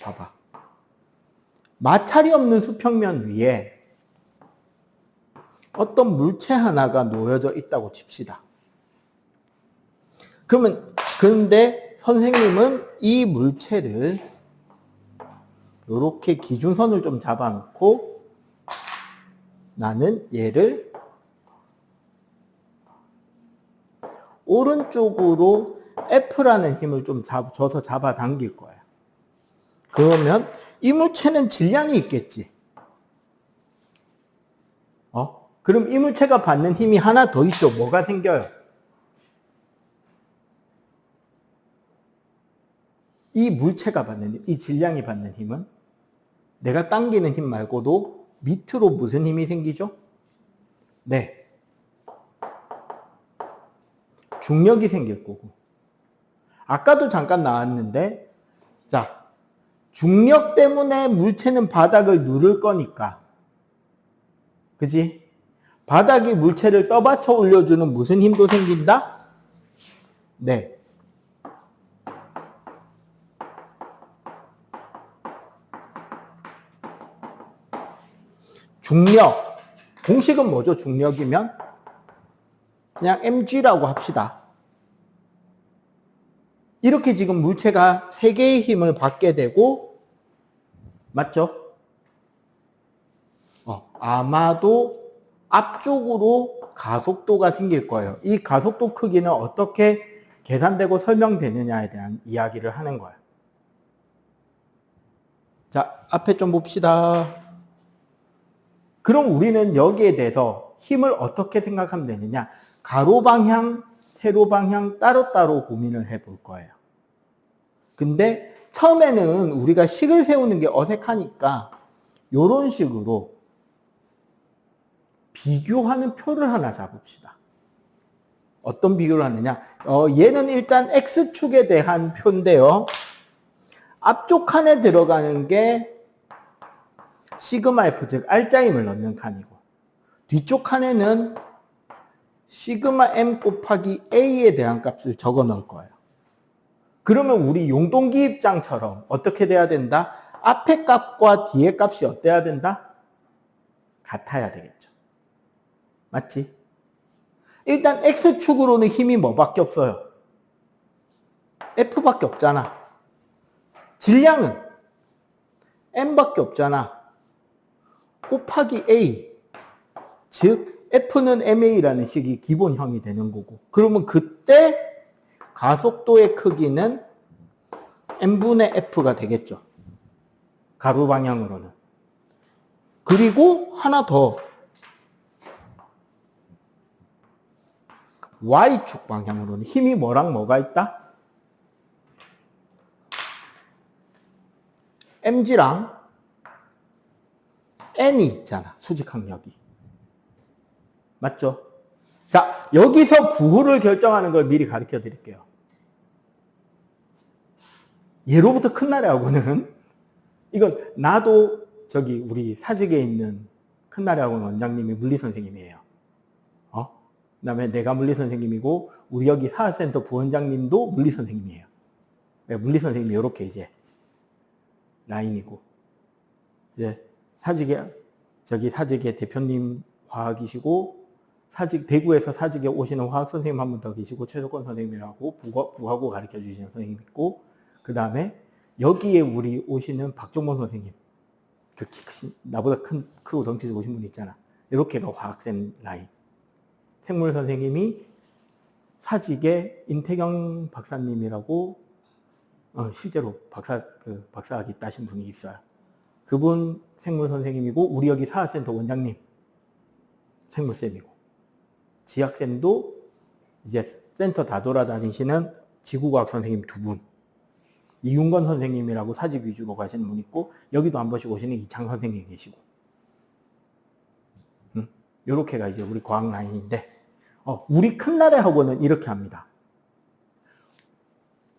봐봐. 마찰이 없는 수평면 위에 어떤 물체 하나가 놓여져 있다고 칩시다. 그런데 선생님은 이 물체를 이렇게 기준선을 좀 잡아놓고 나는 얘를 오른쪽으로 F라는 힘을 좀 줘서 잡아당길 거예요. 그러면 이 물체는 질량이 있겠지. 그럼 이 물체가 받는 힘이 하나 더 있죠. 뭐가 생겨요? 이 물체가 받는 힘, 이 질량이 받는 힘은 내가 당기는 힘 말고도 밑으로 무슨 힘이 생기죠? 네. 중력이 생길 거고. 아까도 잠깐 나왔는데, 자, 중력 때문에 물체는 바닥을 누를 거니까. 그지? 바닥이 물체를 떠받쳐 올려주는 무슨 힘도 생긴다? 네. 중력. 공식은 뭐죠? 중력이면? 그냥 mg라고 합시다. 이렇게 지금 물체가 3개의 힘을 받게 되고, 맞죠? 아마도 앞쪽으로 가속도가 생길 거예요. 이 가속도 크기는 어떻게 계산되고 설명되느냐에 대한 이야기를 하는 거예요. 자, 앞에 좀 봅시다. 그럼 우리는 여기에 대해서 힘을 어떻게 생각하면 되느냐? 가로 방향, 세로 방향 따로따로 고민을 해볼 거예요. 근데 처음에는 우리가 식을 세우는 게 어색하니까 이런 식으로 비교하는 표를 하나 잡읍시다. 어떤 비교를 하느냐? 얘는 일단 X축에 대한 표인데요. 앞쪽 칸에 들어가는 게 시그마 F, 즉 알짜임을 넣는 칸이고, 뒤쪽 칸에는 시그마 M 곱하기 A에 대한 값을 적어 넣을 거예요. 그러면 우리 용동기 입장처럼 어떻게 돼야 된다? 앞에 값과 뒤에 값이 어때야 된다? 같아야 되겠죠. 맞지? 일단 X축으로는 힘이 뭐밖에 없어요? F밖에 없잖아. 질량은 M밖에 없잖아. 곱하기 A. 즉 F는 MA라는 식이 기본형이 되는 거고. 그러면 그때 가속도의 크기는 M분의 F가 되겠죠. 가로 방향으로는. 그리고 하나 더. Y축 방향으로는 힘이 뭐랑 뭐가 있다? mg랑 n이 있잖아. 수직항력이. 맞죠? 자, 여기서 부호를 결정하는 걸 미리 가르쳐 드릴게요. 예로부터 큰 나래하고는 이건 나도 저기 우리 사직에 있는 큰 나래학원 원장님이 물리 선생님이에요. 그 다음에 내가 물리 선생님이고 우리 여기 사학센터 부원장님도 물리 선생님이에요. 물리 선생님이 이렇게 이제 라인이고 이제 사직의 대표님 화학이시고 대구에서 사직에 오시는 화학 선생님 한 분 더 계시고 최석권 선생님이라고 부하고 가르쳐 주시는 선생님 있고 그 다음에 여기에 우리 오시는 박종범 선생님 그 키 크신 나보다 크고 덩치 좋으신 분 있잖아. 이렇게가 화학생 라인. 생물 선생님이 사직의 임태경 박사님이라고 실제로 박사학위 따신 분이 있어요. 그분 생물 선생님이고 우리 여기 사학센터 원장님 생물쌤이고 지학쌤도 이제 센터 다 돌아다니시는 지구과학 선생님 두 분. 이윤건 선생님이라고 사직 위주로 가시는 분 있고 여기도 한 번씩 오시는 이창 선생님 계시고 요렇게가 이제 우리 과학 라인인데 우리 큰 나래 학원은 이렇게 합니다.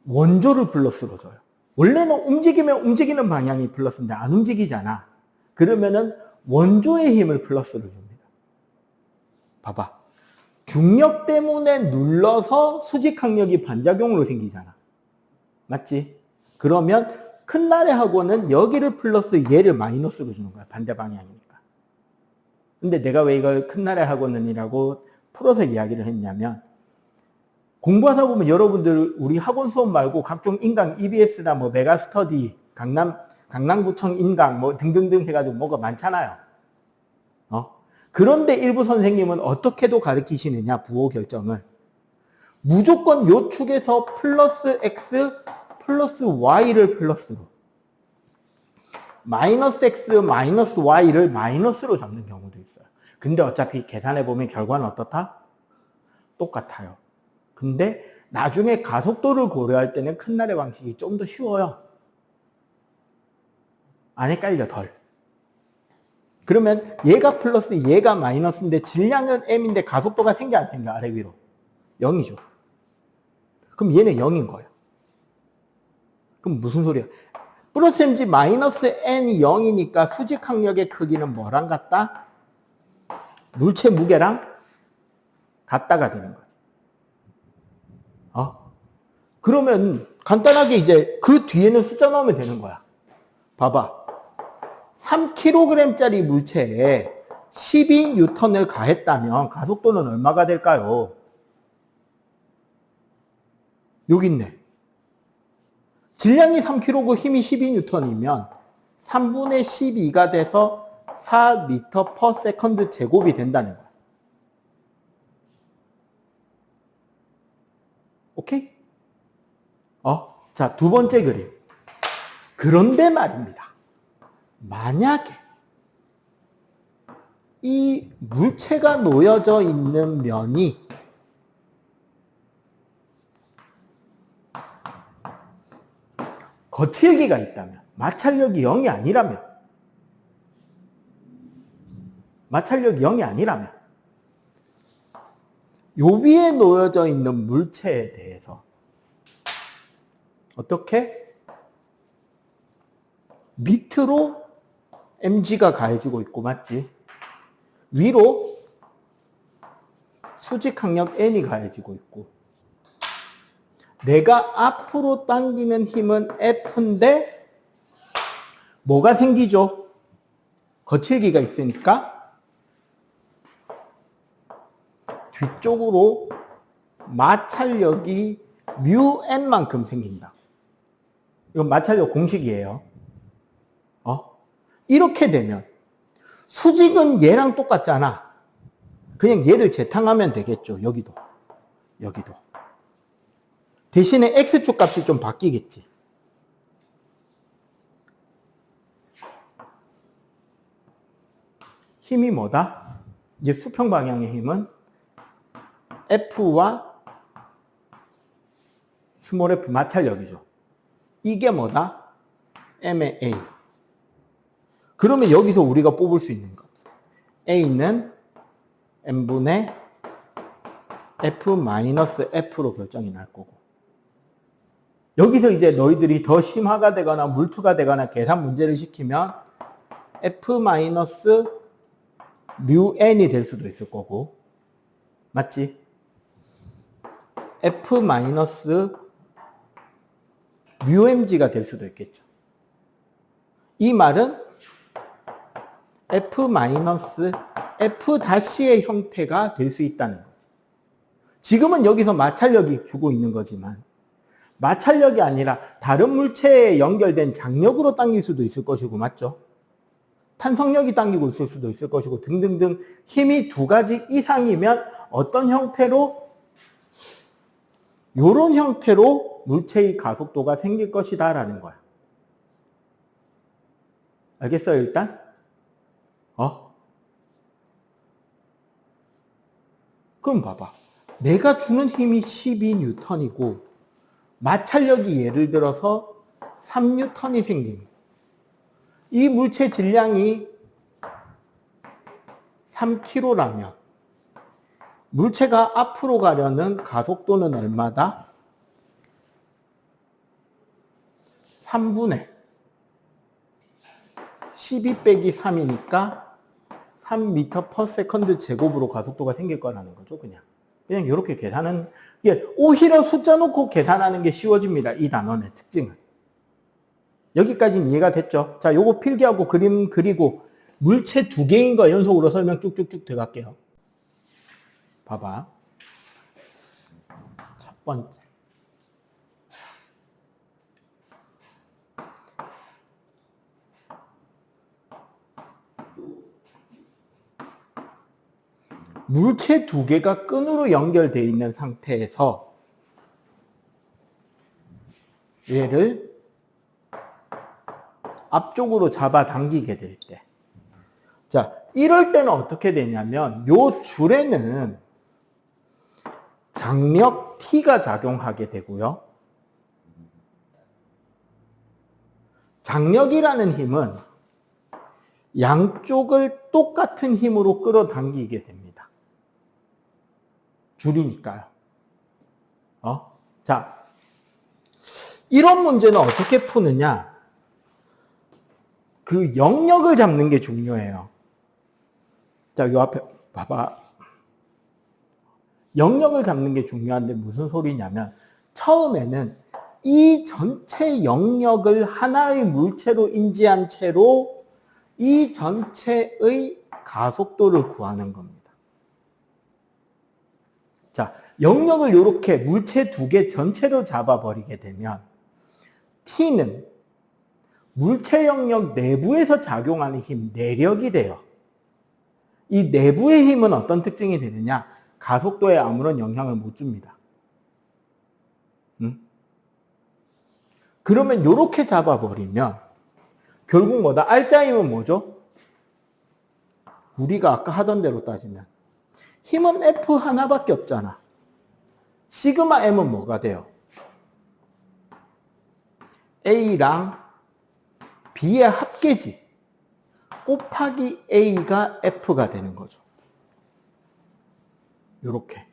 원조를 플러스로 줘요. 원래는 움직이면 움직이는 방향이 플러스인데 안 움직이잖아. 그러면은 원조의 힘을 플러스로 줍니다. 봐봐. 중력 때문에 눌러서 수직항력이 반작용으로 생기잖아. 맞지? 그러면 큰 나래 학원은 여기를 플러스 얘를 마이너스로 주는 거야. 반대 방향이니까. 근데 내가 왜 이걸 큰 나래 학원은이라고 풀어서 이야기를 했냐면 공부하다 보면 여러분들 우리 학원 수업 말고 각종 인강 EBS나 뭐 메가스터디, 강남구청 인강 뭐 등등등 해가지고 뭐가 많잖아요. 그런데 일부 선생님은 어떻게도 가르치시느냐 부호 결정을 무조건 요 축에서 플러스 X 플러스 Y를 플러스로 마이너스 X 마이너스 Y를 마이너스로 잡는 경우도 있어요. 근데 어차피 계산해 보면 결과는 어떻다? 똑같아요. 근데 나중에 가속도를 고려할 때는 큰 나래 방식이 좀 더 쉬워요. 안 헷갈려 덜. 그러면 얘가 플러스 얘가 마이너스인데 질량은 M인데 가속도가 생겨 안 생겨 아래 위로? 0이죠. 그럼 얘는 0인 거예요. 그럼 무슨 소리야? 플러스 mg 마이너스 n이 0이니까 수직항력의 크기는 뭐랑 같다? 물체 무게랑 같다가 되는 거지. 그러면 간단하게 이제 그 뒤에는 숫자 넣으면 되는 거야. 봐봐. 3kg짜리 물체에 12N을 가했다면 가속도는 얼마가 될까요? 여기 있네. 질량이 3kg고 힘이 12N이면 3분의 12가 돼서 4m/s 제곱이 된다는 거야. 오케이? 자, 두 번째 그림. 그런데 말입니다. 만약에 이 물체가 놓여져 있는 면이 거칠기가 있다면, 마찰력이 0이 아니라면, 요 위에 놓여져 있는 물체에 대해서 어떻게? 밑으로 mg가 가해지고 있고, 맞지? 위로 수직항력 n이 가해지고 있고, 내가 앞으로 당기는 힘은 F인데 뭐가 생기죠? 거칠기가 있으니까 뒤쪽으로 마찰력이 μn만큼 생긴다. 이건 마찰력 공식이에요. 이렇게 되면 수직은 얘랑 똑같잖아. 그냥 얘를 재탕하면 되겠죠. 여기도. 대신에 x축 값이 좀 바뀌겠지. 힘이 뭐다? 이제 수평 방향의 힘은 F와 스몰 f 마찰력이죠. 이게 뭐다? M의 A. 그러면 여기서 우리가 뽑을 수 있는 것. A는 M분의 F-F로 결정이 날 거고. 여기서 이제 너희들이 더 심화가 되거나 물투가 되거나 계산 문제를 시키면 F-μn이 될 수도 있을 거고. 맞지? F-μmg가 될 수도 있겠죠. 이 말은 F-F'의 형태가 될 수 있다는 거죠. 지금은 여기서 마찰력이 주고 있는 거지만 마찰력이 아니라 다른 물체에 연결된 장력으로 당길 수도 있을 것이고, 맞죠? 탄성력이 당기고 있을 수도 있을 것이고 등등등 힘이 두 가지 이상이면 어떤 형태로? 이런 형태로 물체의 가속도가 생길 것이다 라는 거야. 알겠어요, 일단? 그럼 봐봐. 내가 주는 힘이 12N이고 마찰력이 예를 들어서 3N이 생긴 거. 이 물체 질량이 3kg라면 물체가 앞으로 가려는 가속도는 얼마다? 3분의 12 빼기 3이니까 3m/s 제곱으로 가속도가 생길 거라는 거죠. 그냥 이렇게 계산은, 오히려 숫자 놓고 계산하는 게 쉬워집니다. 이 단원의 특징은. 여기까지는 이해가 됐죠? 자, 요거 필기하고 그림 그리고 물체 두 개인 거 연속으로 설명 쭉쭉쭉 들어갈게요. 봐봐. 첫 번째. 물체 두 개가 끈으로 연결되어 있는 상태에서 얘를 앞쪽으로 잡아당기게 될 때, 자, 이럴 때는 어떻게 되냐면 요 줄에는 장력 T가 작용하게 되고요. 장력이라는 힘은 양쪽을 똑같은 힘으로 끌어당기게 됩니다. 줄이니까요. 자, 이런 문제는 어떻게 푸느냐? 그 영역을 잡는 게 중요해요. 자, 요 앞에 봐봐. 영역을 잡는 게 중요한데 무슨 소리냐면 처음에는 이 전체 영역을 하나의 물체로 인지한 채로 이 전체의 가속도를 구하는 겁니다. 자, 영역을 이렇게 물체 두 개 전체로 잡아버리게 되면 T는 물체 영역 내부에서 작용하는 힘, 내력이 돼요. 이 내부의 힘은 어떤 특징이 되느냐? 가속도에 아무런 영향을 못 줍니다. 그러면 이렇게 잡아버리면 결국 뭐다? R자임은 뭐죠? 우리가 아까 하던 대로 따지면 힘은 F 하나밖에 없잖아. 시그마 M은 뭐가 돼요? A랑 B의 합계지 곱하기 A가 F가 되는 거죠. 요렇게.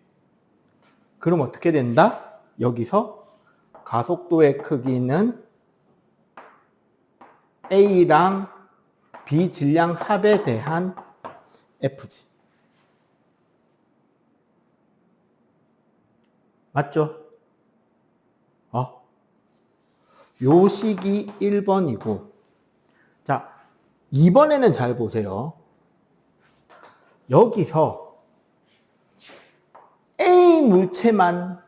그럼 어떻게 된다? 여기서 가속도의 크기는 A랑 B 질량 합에 대한 F지. 맞죠? 요 식이 1번이고, 자, 2번에는 잘 보세요. 여기서 A 물체만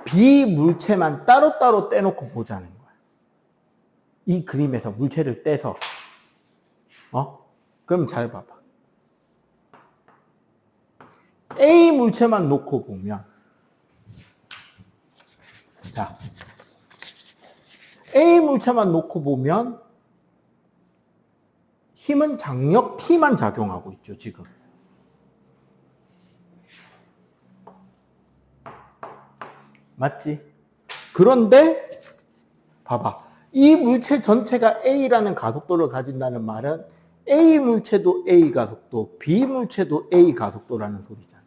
B 물체만 따로따로 떼놓고 보자는 거야. 이 그림에서 물체를 떼서 그럼 잘 봐봐. A 물체만 놓고 보면 자 A 물체만 놓고 보면 힘은 장력 T만 작용하고 있죠, 지금. 맞지? 그런데 봐봐. 이 물체 전체가 A라는 가속도를 가진다는 말은 A 물체도 A 가속도, B 물체도 A 가속도라는 소리잖아.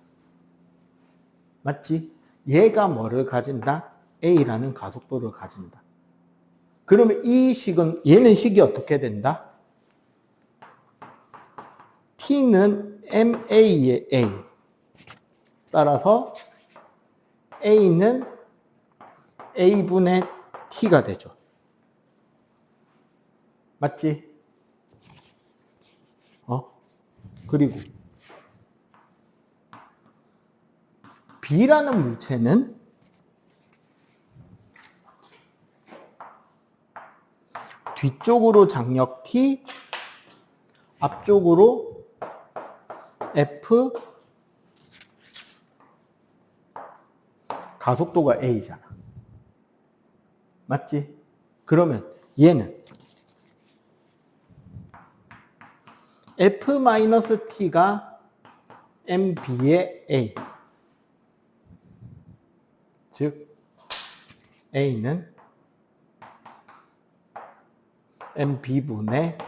맞지? 얘가 뭐를 가진다? A라는 가속도를 가진다. 그러면 이 식은, 얘는 식이 어떻게 된다? T는 MA의 A. 따라서 A는 A분의 T가 되죠. 맞지? 그리고 B라는 물체는 뒤쪽으로 장력 T, 앞쪽으로 F, 가속도가 A잖아. 맞지? 그러면 얘는 F-T가 MB의 A. 즉, A는 MB분의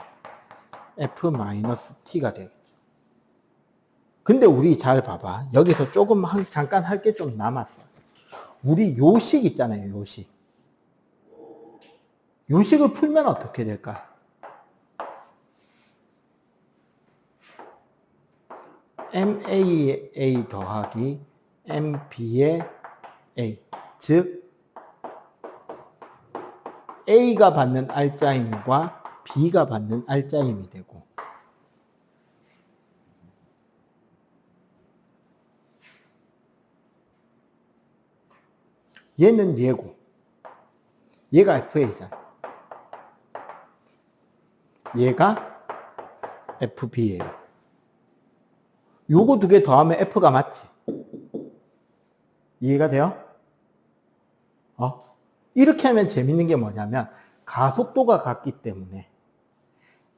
F-T가 되겠죠. 근데 우리 잘 봐봐. 여기서 조금 잠깐 할 게 좀 남았어. 우리 요식 있잖아요, 요식. 요식을 풀면 어떻게 될까? MA의 A 더하기 MB의 A. 즉, A가 받는 알짜임과 B가 받는 알짜임이 되고, 얘는 얘고, 얘가 FA잖아. 얘가 FB예요. 요거 두 개 더하면 F가 맞지? 이해가 돼요? 이렇게 하면 재밌는 게 뭐냐면 가속도가 같기 때문에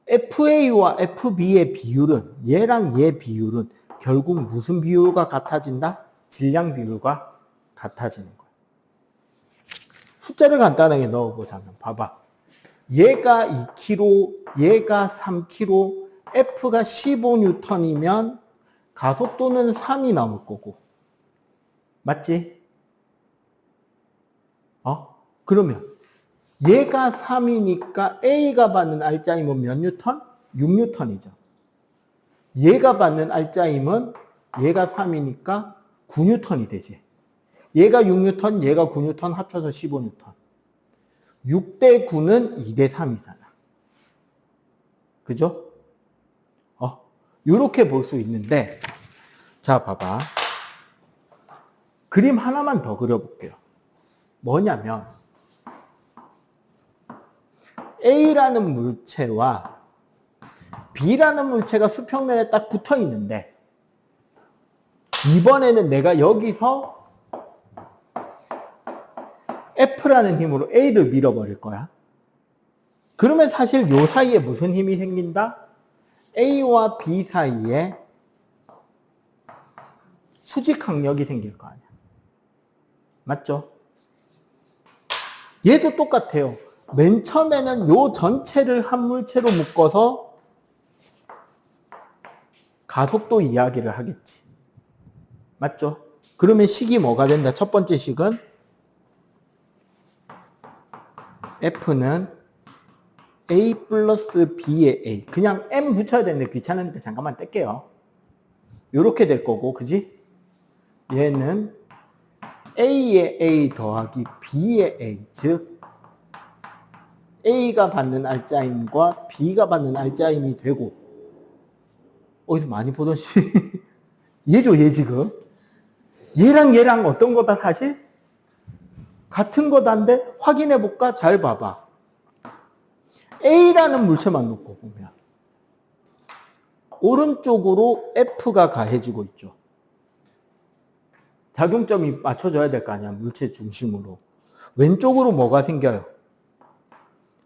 FA와 FB의 비율은, 얘랑 얘 비율은 결국 무슨 비율과 같아진다? 질량 비율과 같아지는 거야. 숫자를 간단하게 넣어보자면 봐봐. 얘가 2kg, 얘가 3kg, F가 15N이면 가속도는 3이 나올 거고. 맞지? 그러면 얘가 3이니까 A가 받는 알짜임은 몇 뉴턴? 6뉴턴이죠. 얘가 받는 알짜임은 얘가 3이니까 9뉴턴이 되지. 얘가 6뉴턴, 얘가 9뉴턴 합쳐서 15뉴턴. 6대 9는 2대 3이잖아. 그죠? 요렇게 볼 수 있는데, 자, 봐봐. 그림 하나만 더 그려볼게요. 뭐냐면, A라는 물체와 B라는 물체가 수평면에 딱 붙어 있는데, 이번에는 내가 여기서 F라는 힘으로 A를 밀어버릴 거야. 그러면 사실 요 사이에 무슨 힘이 생긴다? A와 B 사이에 수직 항력이 생길 거 아니야. 맞죠? 얘도 똑같아요. 맨 처음에는 요 전체를 한 물체로 묶어서 가속도 이야기를 하겠지. 맞죠? 그러면 식이 뭐가 된다? 첫 번째 식은 F는 A 플러스 B의 A. 그냥 M 붙여야 되는데 귀찮은데 잠깐만 뗄게요. 요렇게 될 거고, 그지? 얘는 A의 A 더하기 B의 A. 즉, A가 받는 알짜임과 B가 받는 알짜임이 되고, 어디서 많이 보던 식. 얘죠, 얘 지금. 얘랑 얘랑 어떤 거다 사실? 같은 거다인데 확인해 볼까? 잘 봐봐. A라는 물체만 놓고 보면 오른쪽으로 F가 가해지고 있죠. 작용점이 맞춰져야 될 거 아니야, 물체 중심으로. 왼쪽으로 뭐가 생겨요?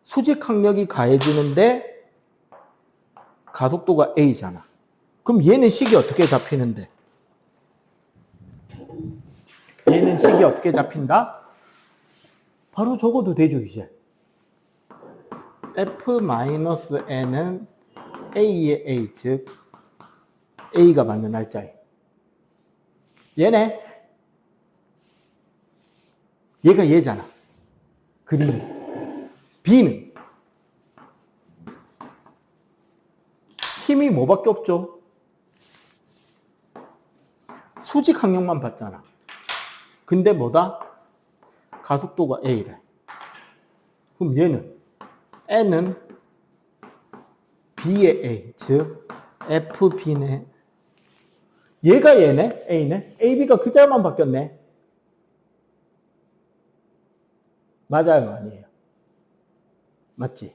수직 항력이 가해지는데 가속도가 A잖아. 그럼 얘는 식이 어떻게 잡히는데? 얘는 식이 어떻게 잡힌다? 바로 적어도 되죠, 이제. F-N은 A의 A, 즉 A가 맞는 날짜에. 얘네. 얘가 얘잖아. 그림. B는 힘이 뭐밖에 없죠? 수직 항력만 봤잖아. 근데 뭐다? 가속도가 A래. 그럼 얘는 N은 B의 A, 즉 FB네. 얘가 얘네, A네. AB가 글자만 바뀌었네. 맞아요, 아니에요? 맞지?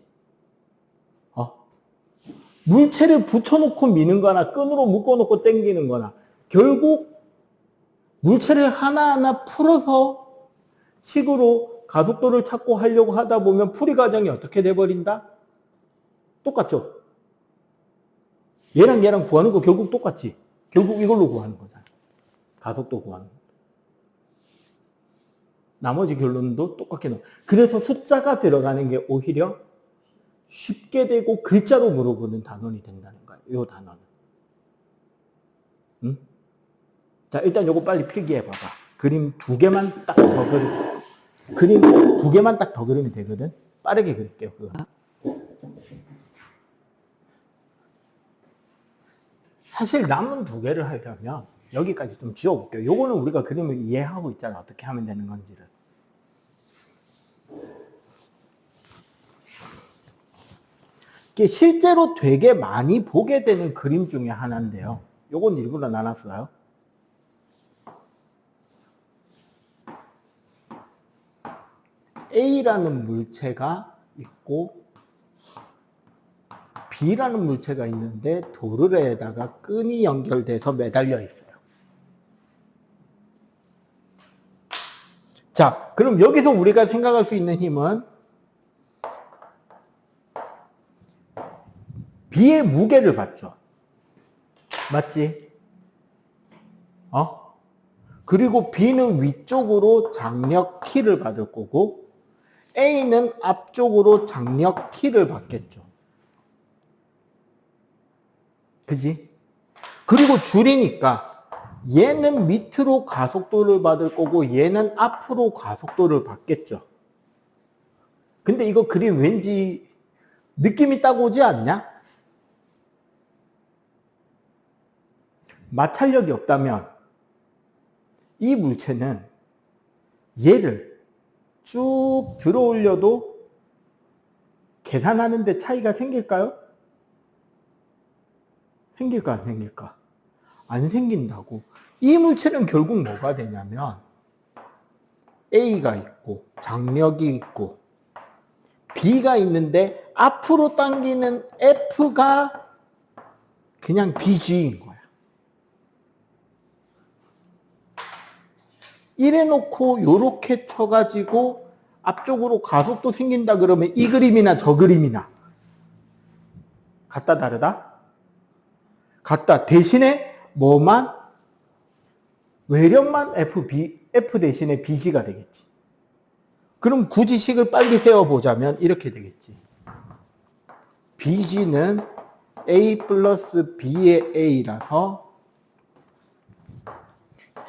물체를 붙여놓고 미는 거나 끈으로 묶어놓고 당기는 거나 결국 물체를 하나하나 풀어서 식으로 가속도를 찾고 하려고 하다 보면 풀이 과정이 어떻게 돼버린다? 똑같죠? 얘랑 얘랑 구하는 거 결국 똑같지? 결국 이걸로 구하는 거잖아. 가속도 구하는 거. 나머지 결론도 똑같게 나와. 그래서 숫자가 들어가는 게 오히려 쉽게 되고 글자로 물어보는 단원이 된다는 거예요. 이 단원은. 응? 자, 일단 요거 빨리 필기해 봐봐. 그림 두 개만 딱 더 그림 두 개만 딱 더 그리면 되거든. 빠르게 그릴게요. 그거. 사실 남은 두 개를 하려면 여기까지 좀 지워볼게요. 요거는 우리가 그림을 이해하고 있잖아. 어떻게 하면 되는 건지를. 이게 실제로 되게 많이 보게 되는 그림 중에 하나인데요. 요건 일부러 나눴어요. A라는 물체가 있고 B라는 물체가 있는데 도르래에다가 끈이 연결돼서 매달려 있어요. 자, 그럼 여기서 우리가 생각할 수 있는 힘은 B의 무게를 받죠. 맞지? 그리고 B는 위쪽으로 장력 T를 받을 거고 A는 앞쪽으로 장력 T를 받겠죠. 그지? 그리고 줄이니까 얘는 밑으로 가속도를 받을 거고 얘는 앞으로 가속도를 받겠죠. 근데 이거 그림 왠지 느낌이 딱 오지 않냐? 마찰력이 없다면 이 물체는 얘를 쭉 들어 올려도 계산하는데 차이가 생길까요? 생길까 안 생길까? 안 생긴다고. 이 물체는 결국 뭐가 되냐면 A가 있고 장력이 있고 B가 있는데 앞으로 당기는 F가 그냥 BG인 거야. 이래 놓고 요렇게 쳐가지고 앞쪽으로 가속도 생긴다 그러면 이 그림이나 저 그림이나 같다 다르다? 같다. 대신에 뭐만? 외력만 F 대신에 BG가 되겠지. 그럼 굳이 식을 빨리 세워보자면 이렇게 되겠지. BG는 A 플러스 B의 A라서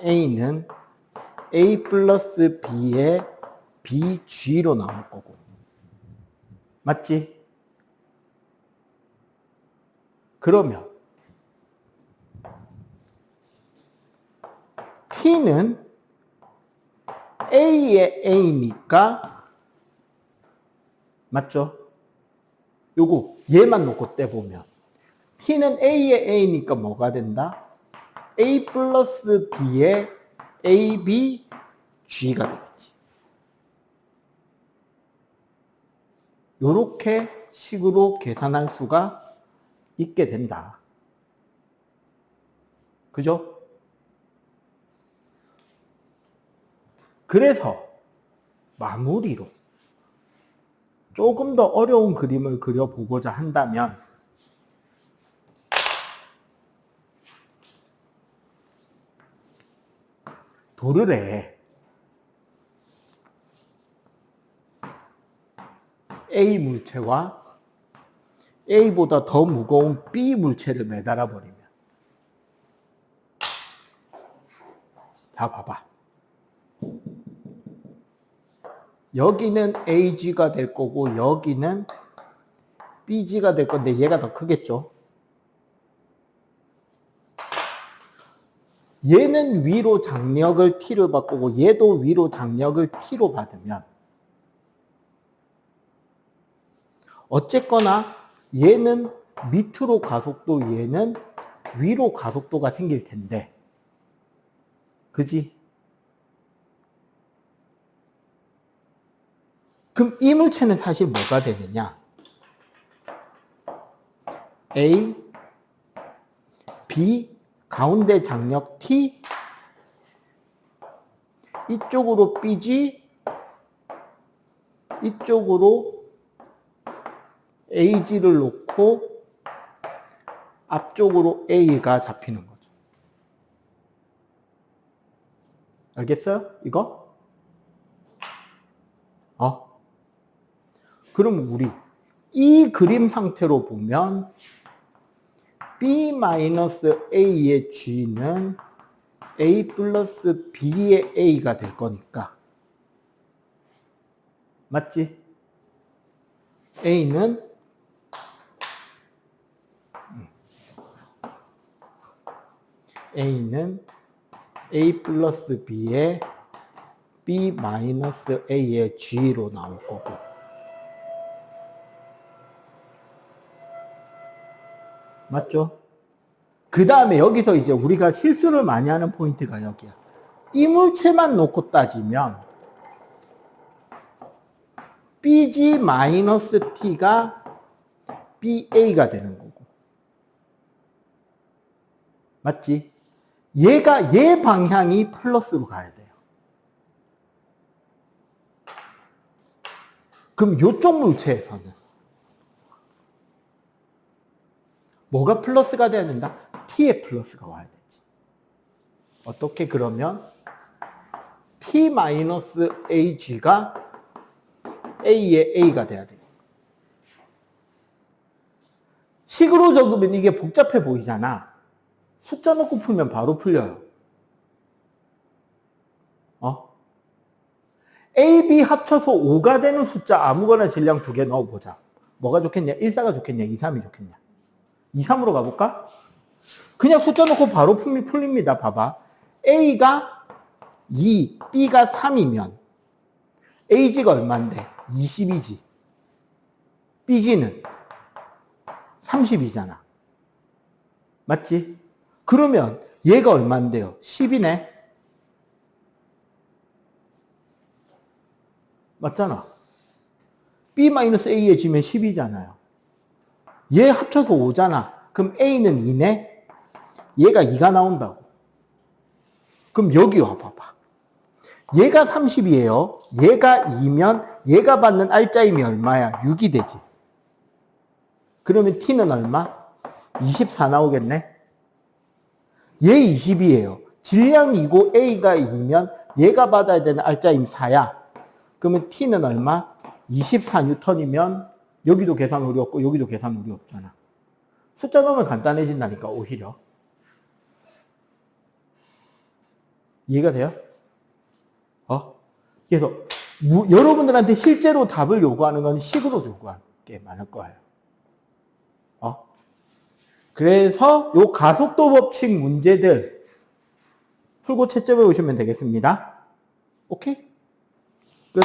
A는 A 플러스 B의 BG로 나올 거고. 맞지? 그러면 T는 A의 A니까 맞죠? 요거 얘만 놓고 떼보면 T는 A의 A니까 뭐가 된다? A 플러스 B의 A, B, G가 되겠지. 요렇게 식으로 계산할 수가 있게 된다. 그죠? 그래서 마무리로 조금 더 어려운 그림을 그려보고자 한다면 도르래 A 물체와 A보다 더 무거운 B 물체를 매달아 버리면, 자 봐봐, 여기는 AG가 될 거고 여기는 BG가 될 건데 얘가 더 크겠죠. 얘는 위로 장력을 T를 바꾸고 얘도 위로 장력을 T로 받으면 어쨌거나 얘는 밑으로 가속도, 얘는 위로 가속도가 생길 텐데, 그지? 그럼 이 물체는 사실 뭐가 되느냐? A, B, 가운데 장력 T, 이쪽으로 BG, 이쪽으로 AG를 놓고 앞쪽으로 A가 잡히는 거죠. 알겠어요? 이거? 그럼 우리 이 그림 상태로 보면 B-A의 G는 A 플러스 B의 A가 될 거니까, 맞지? A는 A 플러스 B의 B 마이너스 A의 G로 나올 거고, 맞죠? 그 다음에 여기서 이제 우리가 실수를 많이 하는 포인트가 여기야. 이 물체만 놓고 따지면 BG 마이너스 T가 BA가 되는 거고, 맞지? 얘 방향이 플러스로 가야 돼요. 그럼 요쪽 물체에서는 뭐가 플러스가 돼야 된다? T의 플러스가 와야 되지. 어떻게? 그러면 T-AG가 A의 A가 돼야 돼요. 식으로 적으면 이게 복잡해 보이잖아. 숫자 넣고 풀면 바로 풀려요. A, B 합쳐서 5가 되는 숫자 아무거나 질량 2개 넣어보자. 뭐가 좋겠냐? 1, 4가 좋겠냐? 2, 3이 좋겠냐? 2, 3으로 가볼까? 그냥 숫자 넣고 바로 풀립니다. 봐봐. A가 2, B가 3이면 AG가 얼마인데? 20이지. BG는 30이잖아. 맞지? 그러면 얘가 얼마인데요? 10이네. 맞잖아. B-A에 지면 10이잖아요. 얘 합쳐서 5잖아. 그럼 A는 2네? 얘가 2가 나온다고. 그럼 여기 와봐봐. 얘가 30이에요. 얘가 2면 얘가 받는 R자임이 얼마야? 6이 되지. 그러면 T는 얼마? 24 나오겠네? 얘 20이에요. 질량이고 A가 2면 얘가 받아야 되는 R자임 4야. 그러면 T는 얼마? 24N이면 여기도 계산 오류 없고 여기도 계산 오류 없잖아. 숫자 넣으면 간단해진다니까, 오히려. 이해가 돼요? 그래서 여러분들한테 실제로 답을 요구하는 건 식으로 요구하는 게 많을 거예요. 그래서 요 가속도 법칙 문제들 풀고 채점해 오시면 되겠습니다. 오케이? 끝.